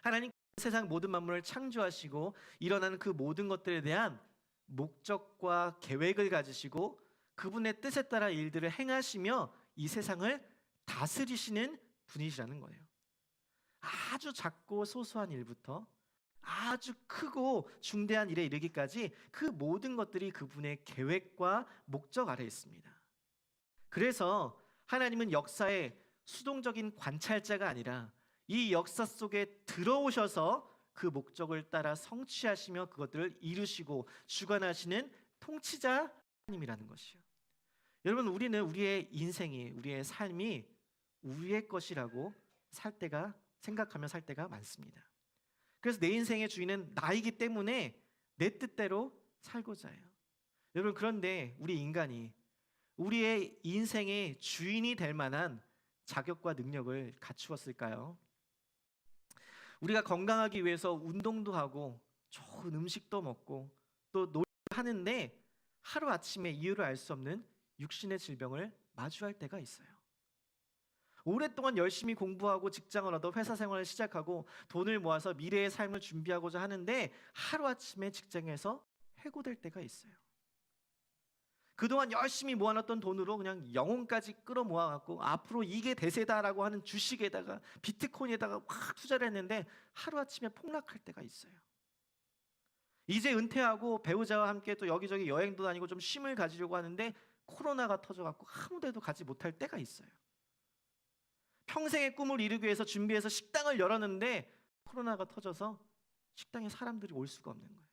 하나님 세상 모든 만물을 창조하시고 일어나는 그 모든 것들에 대한 목적과 계획을 가지시고 그분의 뜻에 따라 일들을 행하시며 이 세상을 다스리시는 분이시라는 거예요. 아주 작고 소소한 일부터 아주 크고 중대한 일에 이르기까지 그 모든 것들이 그분의 계획과 목적 아래 있습니다. 그래서 하나님은 역사의 수동적인 관찰자가 아니라 이 역사 속에 들어오셔서 그 목적을 따라 성취하시며 그것들을 이루시고 주관하시는 통치자 하나님이라는 것이요. 여러분, 우리는 우리의 인생이, 우리의 삶이 우리의 것이라고 생각하며 살 때가 많습니다. 그래서 내 인생의 주인은 나이기 때문에 내 뜻대로 살고자 해요. 여러분, 그런데 우리 인간이 우리의 인생의 주인이 될 만한 자격과 능력을 갖추었을까요? 우리가 건강하기 위해서 운동도 하고 좋은 음식도 먹고 또 노력을 하는데 하루아침에 이유를 알 수 없는 육신의 질병을 마주할 때가 있어요. 오랫동안 열심히 공부하고 직장을 얻어 회사 생활을 시작하고 돈을 모아서 미래의 삶을 준비하고자 하는데 하루아침에 직장에서 해고될 때가 있어요. 그동안 열심히 모아놨던 돈으로 그냥 영혼까지 끌어모아갖고 앞으로 이게 대세다라고 하는 주식에다가 비트코인에다가 확 투자를 했는데 하루아침에 폭락할 때가 있어요. 이제 은퇴하고 배우자와 함께 또 여기저기 여행도 다니고 좀 쉼을 가지려고 하는데 코로나가 터져갖고 아무 데도 가지 못할 때가 있어요. 평생의 꿈을 이루기 위해서 준비해서 식당을 열었는데 코로나가 터져서 식당에 사람들이 올 수가 없는 거예요.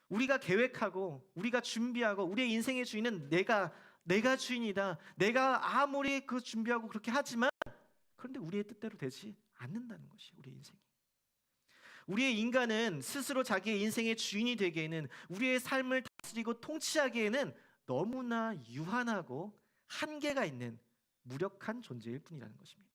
우리가 계획하고 우리가 준비하고 우리의 인생의 주인은 내가 주인이다. 내가 아무리 그 준비하고 그렇게 하지만 그런데 우리의 뜻대로 되지 않는다는 것이 우리의 인생이. 우리의 인간은 스스로 자기의 인생의 주인이 되기에는 우리의 삶을 다스리고 통치하기에는 너무나 유한하고 한계가 있는 무력한 존재일 뿐이라는 것입니다.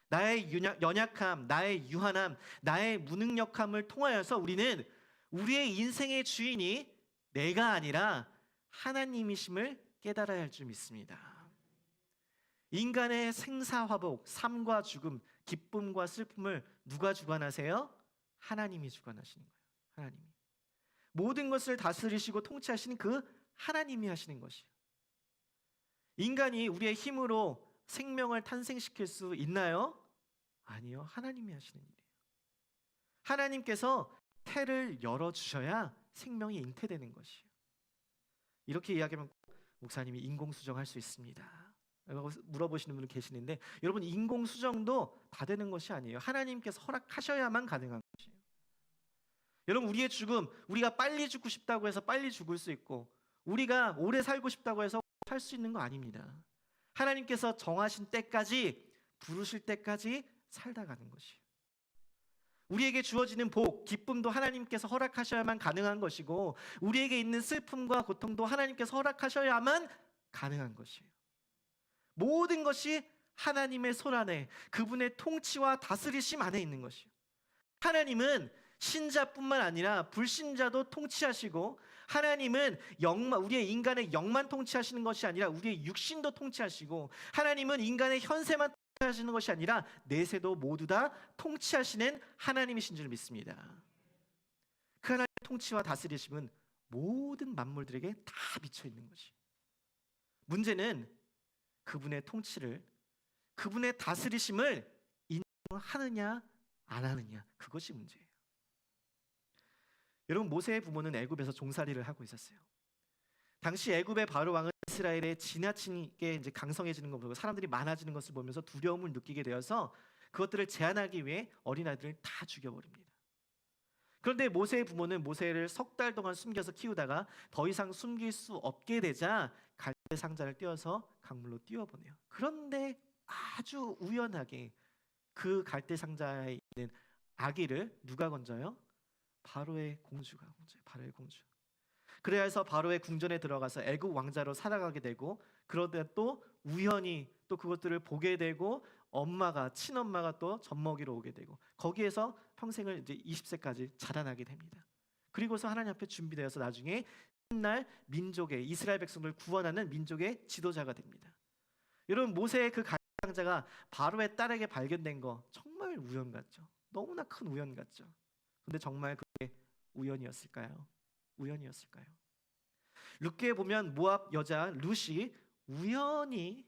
나의 연약함, 나의 유한함, 나의 무능력함을 통하여서 우리는 우리의 인생의 주인이 내가 아니라 하나님이심을 깨달아야 할 줄 믿습니다. 인간의 생사화복, 삶과 죽음, 기쁨과 슬픔을 누가 주관하세요? 하나님이 주관하시는 거예요. 하나님이. 모든 것을 다스리시고 통치하시는 그 하나님이 하시는 것이에요. 인간이 우리의 힘으로 생명을 탄생시킬 수 있나요? 아니요. 하나님이 하시는 일이에요. 하나님께서 태를 열어주셔야 생명이 잉태되는 것이에요. 이렇게 이야기하면 목사님이 인공수정할 수 있습니다 라고 물어보시는 분이 계시는데, 여러분, 인공수정도 다 되는 것이 아니에요. 하나님께서 허락하셔야만 가능한 것이에요. 여러분, 우리의 죽음, 우리가 빨리 죽고 싶다고 해서 빨리 죽을 수 있고 우리가 오래 살고 싶다고 해서 살 수 있는 거 아닙니다. 하나님께서 정하신 때까지, 부르실 때까지 살다 가는 것이에요. 우리에게 주어지는 복, 기쁨도 하나님께서 허락하셔야만 가능한 것이고 우리에게 있는 슬픔과 고통도 하나님께서 허락하셔야만 가능한 것이에요. 모든 것이 하나님의 손 안에, 그분의 통치와 다스리심 안에 있는 것이에요. 하나님은 신자뿐만 아니라 불신자도 통치하시고, 하나님은 우리의 인간의 영만 통치하시는 것이 아니라 우리의 육신도 통치하시고, 하나님은 인간의 현세만 통치하시는 것이 아니라 내세도 모두 다 통치하시는 하나님이신 줄 믿습니다. 그 하나님의 통치와 다스리심은 모든 만물들에게 다 미쳐 있는 것이에요. 문제는 그분의 통치를, 그분의 다스리심을 인정하느냐 안 하느냐, 그것이 문제예요. 여러분, 모세의 부모는 애굽에서 종살이를 하고 있었어요. 당시 애굽의 바로 왕은 이스라엘의 지나치게 이제 강성해지는 것을 보고 사람들이 많아지는 것을 보면서 두려움을 느끼게 되어서 그것들을 제한하기 위해 어린아이들을 다 죽여버립니다. 그런데 모세의 부모는 모세를 석 달 동안 숨겨서 키우다가 더 이상 숨길 수 없게 되자 갈대 상자를 떼어서 강물로 띄워보내요. 그런데 아주 우연하게 그 갈대 상자에 있는 아기를 누가 건져요? 바로의 공주가 건져요. 바로의 공주. 그래서 바로의 궁전에 들어가서 애굽 왕자로 살아가게 되고, 그러다 또 우연히 또 그것들을 보게 되고 친엄마가 또 젖먹이러 오게 되고, 거기에서 평생을 이제 20세까지 자라나게 됩니다. 그리고서 하나님 앞에 준비되어서 나중에 훗날 민족의, 이스라엘 백성을 구원하는 민족의 지도자가 됩니다. 여러분, 모세의 그 갈대상자가 바로의 딸에게 발견된 거 정말 우연 같죠? 너무나 큰 우연 같죠? 근데 정말 그게 우연이었을까요? 우연이었을까요? 룻기에 보면 모압 여자 룻이 우연히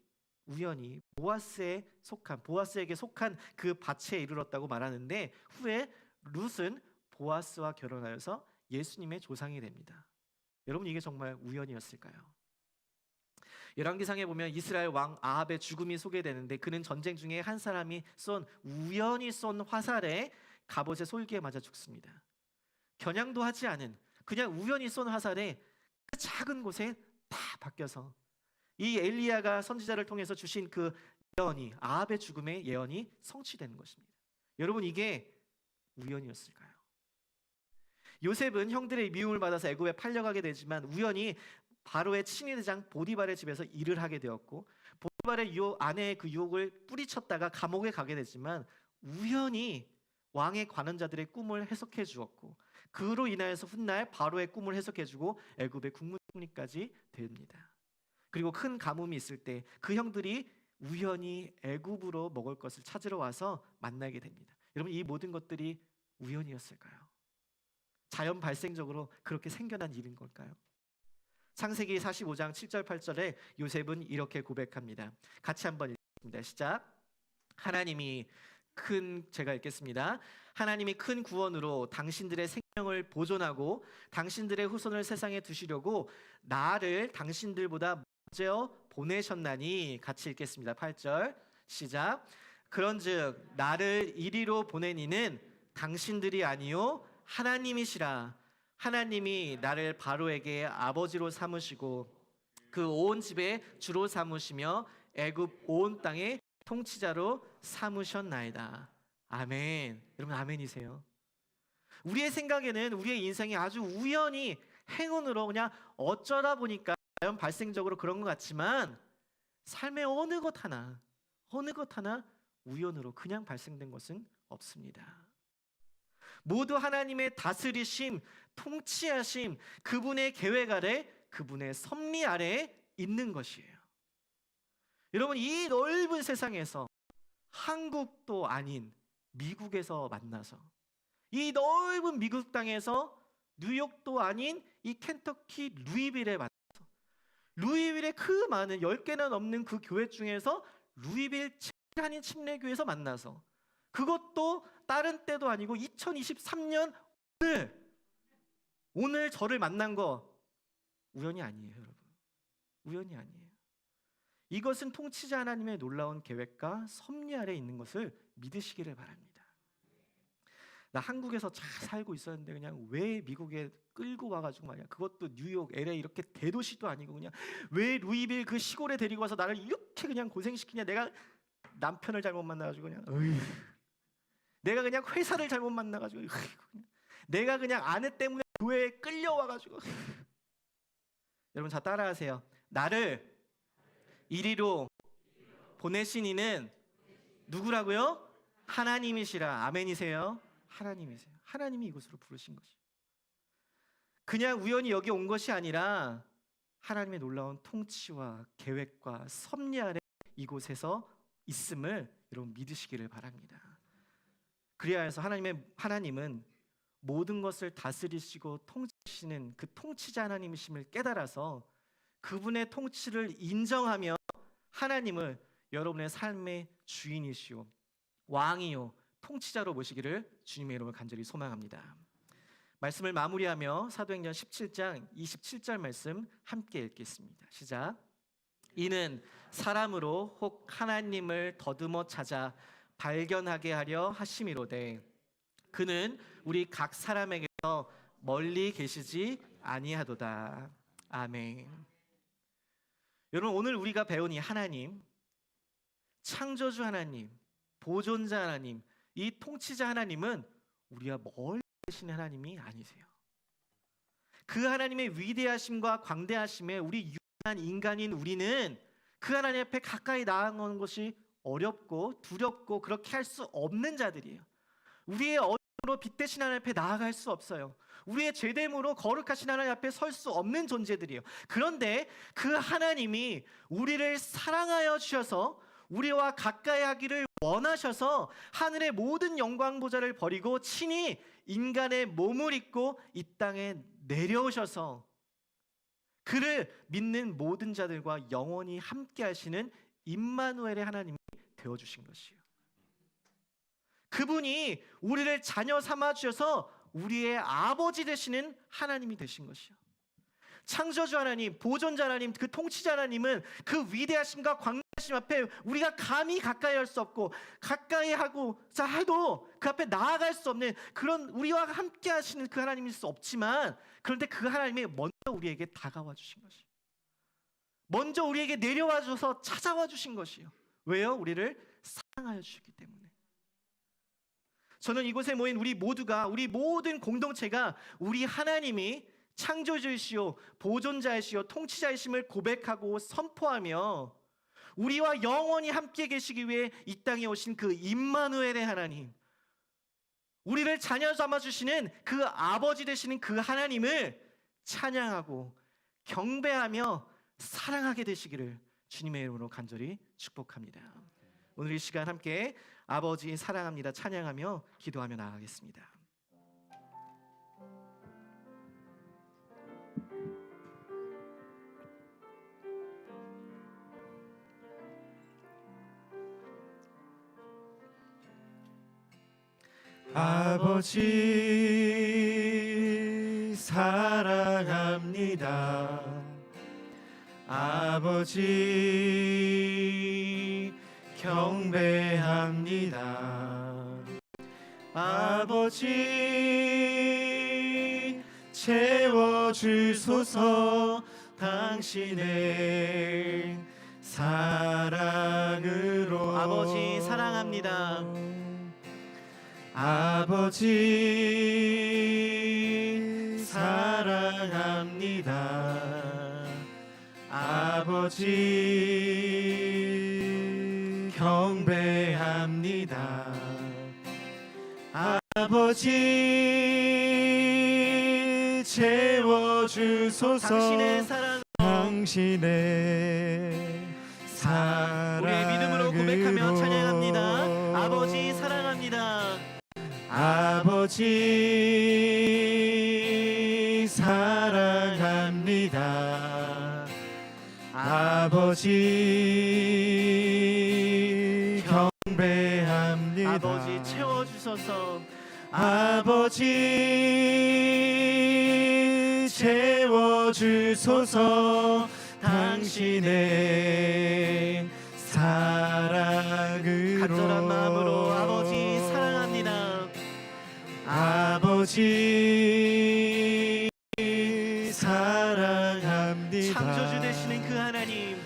보아스에게 속한 그 밭에 이르렀다고 말하는데, 후에 룻은 보아스와 결혼하여서 예수님의 조상이 됩니다. 여러분, 이게 정말 우연이었을까요? 열왕기상에 보면 이스라엘 왕 아합의 죽음이 소개되는데, 그는 전쟁 중에 한 사람이 우연히 쏜 화살에 갑옷의 솔기에 맞아 죽습니다. 겨냥도 하지 않은, 그냥 우연히 쏜 화살에 그 작은 곳에 다 박혀서 이 엘리야가 선지자를 통해서 주신 그 예언이, 아합의 죽음의 예언이 성취되는 것입니다. 여러분, 이게 우연이었을까요? 요셉은 형들의 미움을 받아서 애굽에 팔려가게 되지만 우연히 바로의 친위대장 보디발의 집에서 일을 하게 되었고, 보디발의 아내의 그 유혹을 뿌리쳤다가 감옥에 가게 되지만 우연히 왕의 관원자들의 꿈을 해석해 주었고, 그로 인하여서 훗날 바로의 꿈을 해석해 주고 애굽의 국무총리까지 됩니다. 그리고 큰 가뭄이 있을 때 그 형들이 우연히 애굽으로 먹을 것을 찾으러 와서 만나게 됩니다. 여러분, 이 모든 것들이 우연이었을까요? 자연 발생적으로 그렇게 생겨난 일인 걸까요? 창세기 45장 7절 8절에 요셉은 이렇게 고백합니다. 같이 한번 읽겠습니다. 시작. 제가 읽겠습니다. 하나님이 큰 구원으로 당신들의 생명을 보존하고 당신들의 후손을 세상에 두시려고 나를 당신들보다 먼저 보내셨나니. 같이 읽겠습니다. 8절 시작. 그런즉 나를 이리로 보낸 이는 당신들이 아니요 하나님이시라. 하나님이 나를 바로에게 아버지로 삼으시고 그 온 집에 주로 삼으시며 애굽 온 땅의 통치자로 삼으셨나이다. 아멘. 여러분, 아멘이세요? 우리의 생각에는 우리의 인생이 아주 우연히 행운으로 그냥 어쩌다 보니까 자연 발생적으로 그런 것 같지만, 삶의 어느 것 하나 우연으로 그냥 발생된 것은 없습니다. 모두 하나님의 다스리심, 통치하심, 그분의 계획 아래, 그분의 섭리 아래에 있는 것이에요. 여러분, 이 넓은 세상에서 한국도 아닌 미국에서 만나서, 이 넓은 미국 땅에서 뉴욕도 아닌 이 켄터키 루이빌에 만나서, 루이빌의 그 많은 10개나 넘는 그 교회 중에서 루이빌 한인 침례교회에서 만나서, 그것도 다른 때도 아니고 2023년 오늘 저를 만난 거 우연이 아니에요, 여러분. 우연이 아니에요. 이것은 통치자 하나님의 놀라운 계획과 섭리 아래 있는 것을 믿으시기를 바랍니다. 나 한국에서 잘 살고 있었는데 그냥 왜 미국에 끌고 와가지고 말이야, 그것도 뉴욕, LA 이렇게 대도시도 아니고 그냥 왜 루이빌 그 시골에 데리고 와서 나를 이렇게 그냥 고생시키냐. 내가 남편을 잘못 만나가지고 그냥 내가 그냥 회사를 잘못 만나가지고 내가 그냥 아내 때문에 교회에 끌려와가지고 여러분, 자 따라하세요. 나를 이리로 보내신 이는 누구라고요? 하나님이시라. 아멘이세요? 하나님이세요. 하나님이 이곳으로 부르신 것이에요. 그냥 우연히 여기 온 것이 아니라 하나님의 놀라운 통치와 계획과 섭리 아래 이곳에서 있음을 여러분 믿으시기를 바랍니다. 그래야 해서 하나님은 모든 것을 다스리시고 통치시는 그 통치자 하나님이심을 깨달아서 그분의 통치를 인정하며 하나님을 여러분의 삶의 주인이시오 왕이요 통치자로 모시기를 주님의 이름으로 간절히 소망합니다. 말씀을 마무리하며 사도행전 17장 27절 말씀 함께 읽겠습니다. 시작. 이는 사람으로 혹 하나님을 더듬어 찾아 발견하게 하려 하심이로되 그는 우리 각 사람에게서 멀리 계시지 아니하도다. 아멘. 여러분, 오늘 우리가 배운 이 하나님, 창조주 하나님, 보존자 하나님, 이 통치자 하나님은 우리가 멀리 계신 하나님이 아니세요. 그 하나님의 위대하심과 광대하심에 우리 유한한 인간인 우리는 그 하나님 앞에 가까이 나아가는 것이 어렵고 두렵고 그렇게 할 수 없는 자들이에요. 우리의 어려움으로 빛대신 하나님 앞에 나아갈 수 없어요. 우리의 죄됨으로 거룩하신 하나님 앞에 설 수 없는 존재들이에요. 그런데 그 하나님이 우리를 사랑하여 주셔서 우리와 가까이 하기를 원하셔서 하늘의 모든 영광 보좌를 버리고 친히 인간의 몸을 입고 이 땅에 내려오셔서 그를 믿는 모든 자들과 영원히 함께 하시는 임마누엘의 하나님이 되어주신 것이에요. 그분이 우리를 자녀 삼아 주셔서 우리의 아버지 되시는 하나님이 되신 것이요. 창조주 하나님, 보존자 하나님, 그 통치자 하나님은 그 위대하심과 광대하심 앞에 우리가 감히 가까이 할 수 없고, 가까이 하고 자 해도 그 앞에 나아갈 수 없는 그런, 우리와 함께 하시는 그 하나님일 수 없지만, 그런데 그 하나님이 먼저 우리에게 다가와 주신 것이요, 먼저 우리에게 내려와 줘서 찾아와 주신 것이요. 왜요? 우리를 사랑하여 주셨기 때문에. 저는 이곳에 모인 우리 모두가, 우리 모든 공동체가 우리 하나님이 창조주이시오, 보존자이시오, 통치자이심을 고백하고 선포하며 우리와 영원히 함께 계시기 위해 이 땅에 오신 그 임마누엘의 하나님, 우리를 자녀 삼아 주시는 그 아버지 되시는 그 하나님을 찬양하고 경배하며 사랑하게 되시기를 주님의 이름으로 간절히 축복합니다. 오늘 이 시간 함께 아버지 사랑합니다 찬양하며 기도하며 나아가겠습니다. 아버지 사랑합니다. 아버지 경배합니다. 아버지 채워주소서 당신의 사랑으로. 아버지 사랑합니다. 아버지 사랑합니다. 아버지 경배합니다. 아버지 채워주소서 당신의 사랑, 당신의 사랑으로. 우리의 믿음으로 고백하며 찬양합니다. 아버지 사랑합니다. 아버지 사랑합니다. 아버지 경배합니다. 아버지 채워주소서. 아버지 채워주소서 당신의 사랑으로. 간절한 마음으로 아버지 사랑합니다. 아버지 사랑합니다. 창조주 되시는 그 하나님,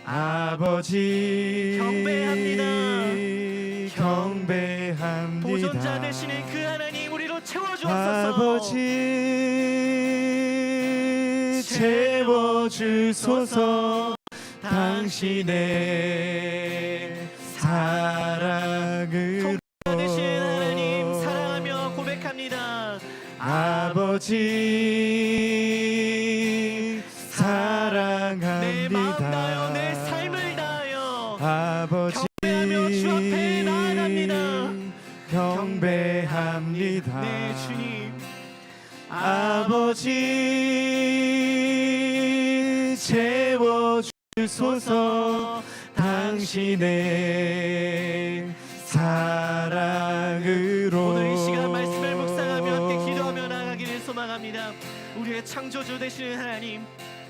아버지 경배합니다. 경배합니다. 보존자 되시는 그 하나님, 우리로 채워주옵소서. 아버지 채워주소서 당신의 사랑으로. 되신 하나님 사랑하며 고백합니다. 아버지 사랑합니다. 내 마음 다하여 내 삶을 다하여 아버지 경배하며 주 앞에 나아갑니다. 경배합니다. 네 주님. 아버지 채워주소서 당신의 사랑으로. 오늘 이 시간 말씀을 묵상하며 함께 기도하며 나아가기를 소망합니다. 우리의 창조주 되시는 하나님,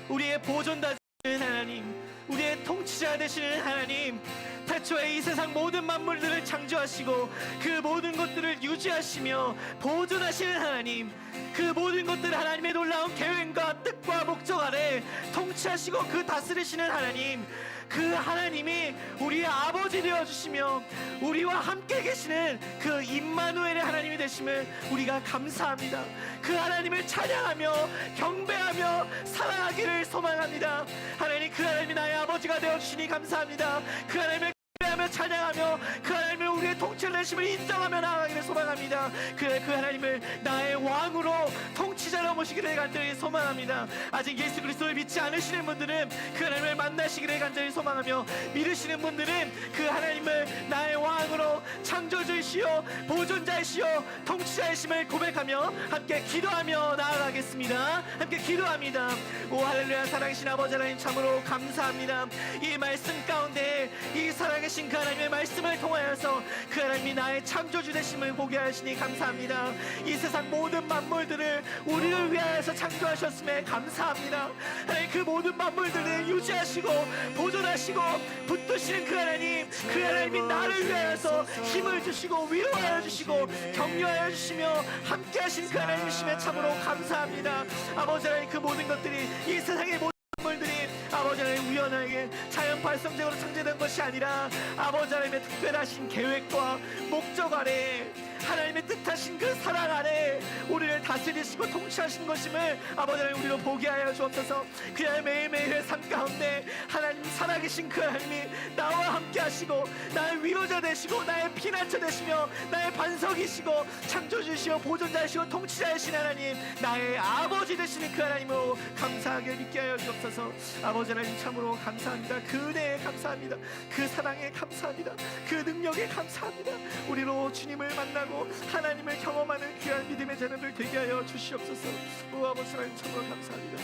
우리의 보존자 되시는 하나님, 우리의 통치자 되시는 하나님, 태초에 이 세상 모든 만물들을 창조하시고 그 모든 것들을 유지하시며 보존하시는 하나님, 그 모든 것들을 하나님의 놀라운 계획과 뜻과 목적 아래 통치하시고 그 다스리시는 하나님, 그 하나님이 우리의 아버지 되어주시며 우리와 함께 계시는 그 임마누엘의 하나님이 되심을 우리가 감사합니다. 그 하나님을 찬양하며 경배하며 사랑하기를 소망합니다. 하나님, 그 하나님이 나의 아버지가 되어주시니 감사합니다. 그 하나님을 경배하며 찬양하며 그 하나님을 우리의 통치를 내심을 인정하며 나아가기를 소망합니다. 그 하나님을 나의 왕으로 통치자로 모시기를 간절히 소망합니다. 아직 예수 그리스도를 믿지 않으시는 분들은 그 하나님을 만나시기를 간절히 소망하며, 믿으시는 분들은 그 하나님을 나의 왕으로 창조주이시오 보존자이시오 통치자이심을 고백하며 함께 기도하며 나아가겠습니다. 함께 기도합니다. 오 할렐루야. 사랑하신 아버지 하나님, 참으로 감사합니다. 이 말씀 가운데 이 살아계신 하신 그 하나님의 말씀을 통하여서 그 하나님이 나의 창조주 되심을 보게 하시니 감사합니다. 이 세상 모든 만물들을 우리를 위하여서 창조하셨음에 감사합니다. 하나님, 그 모든 만물들을 유지하시고 보존하시고 붙드시는 그 하나님, 그 하나님이 나를 위하여서 힘을 주시고 위로하여 주시고 격려하여 주시며 함께 하신 그 하나님이심에 참으로 감사합니다. 아버지 하나님, 그 모든 것들이 이 세상의 모든 만물들이 아버지 하나님 우연하게 자연 발성적으로 창조된 것이 아니라 아버지 하나님의 특별하신 계획과 목적 아래 하나님의 뜻하신 그 사랑 아래 우리를 다스리시고 통치하신 것임을 아버지 하나님 우리로 보게 하여 주옵소서. 그의 매일매일의 삶 가운데 하나님 살아계신 그 하나님이 나와 함께 하시고 나의 위로자 되시고 나의 피난처 되시며 나의 반석이시고 창조주시오 보존자이시고 통치자이신 하나님, 나의 아버지 되시는 그 하나님으로 감사하게 믿게 하여 주옵소서. 아버지 하나님 참으로 감사합니다. 그 은혜에 감사합니다. 그 사랑에 감사합니다. 그 능력에 감사합니다. 우리로 주님을 만나고 하나님을 경험하는 귀한 믿음의 자녀들 되게 하여 주시옵소서. 오 아버지 하나님 참으로 감사합니다.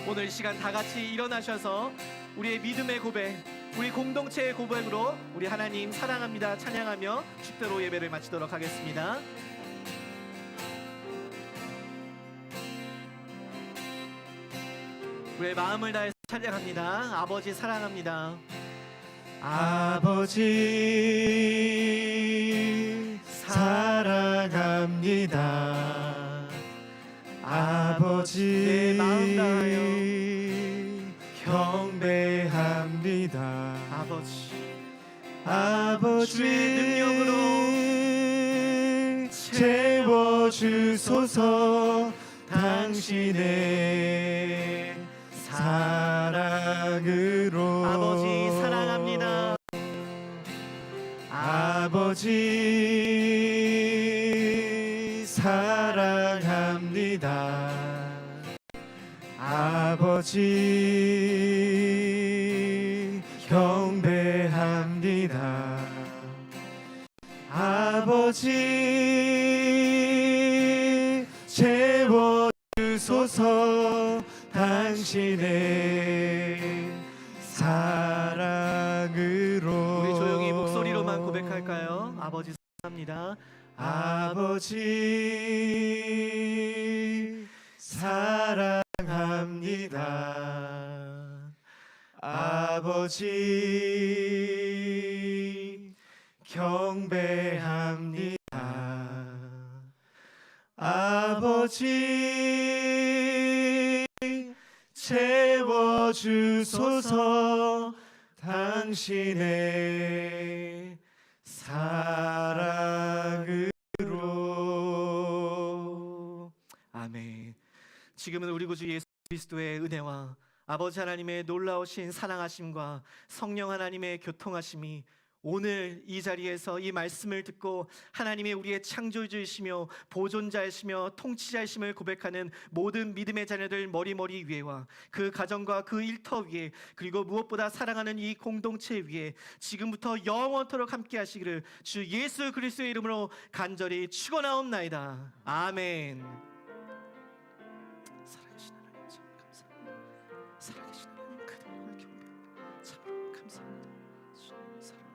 오늘 이 시간 다 같이 일어나셔서 우리의 믿음의 고백, 우리 공동체의 고백으로 우리 하나님 사랑합니다 찬양하며 축대로 예배를 마치도록 하겠습니다. 우리의 마음을 다해서 찬양합니다. 아버지 사랑합니다. 아버지 사랑합니다. 아버지 내 마음 다하여 경배합니다. 아버지 주의 능력으로 채워주소서. 당신의 사랑으로. 아버지 사랑합니다. 아버지 사랑합니다. 아버지 경배합니다. 아버지 채워주소서. 당신의 사랑으로. 우리 조용히 목소리로만 고백할까요? 아버지 사랑합니다. 아버지 사랑합니다. 아버지 경배합니다. 아버지 채워주소서. 당신의 사랑으로. 아멘. 지금은 우리 구주 예수 그리스도의 은혜와 아버지 하나님의 놀라우신 사랑하심과 성령 하나님의 교통하심이 오늘 이 자리에서 이 말씀을 듣고 하나님의 우리의 창조주이시며 보존자이시며 통치자이심을 고백하는 모든 믿음의 자녀들 머리머리 위에와 그 가정과 그 일터 위에, 그리고 무엇보다 사랑하는 이 공동체 위에 지금부터 영원토록 함께 하시기를 주 예수 그리스도의 이름으로 간절히 축원하옵나이다. 아멘. 살아계신 하나님 참 감사합니다. 살아계신 하나님 그 능력을 경배합니다. 참 감사합니다. 주님 사랑합니다.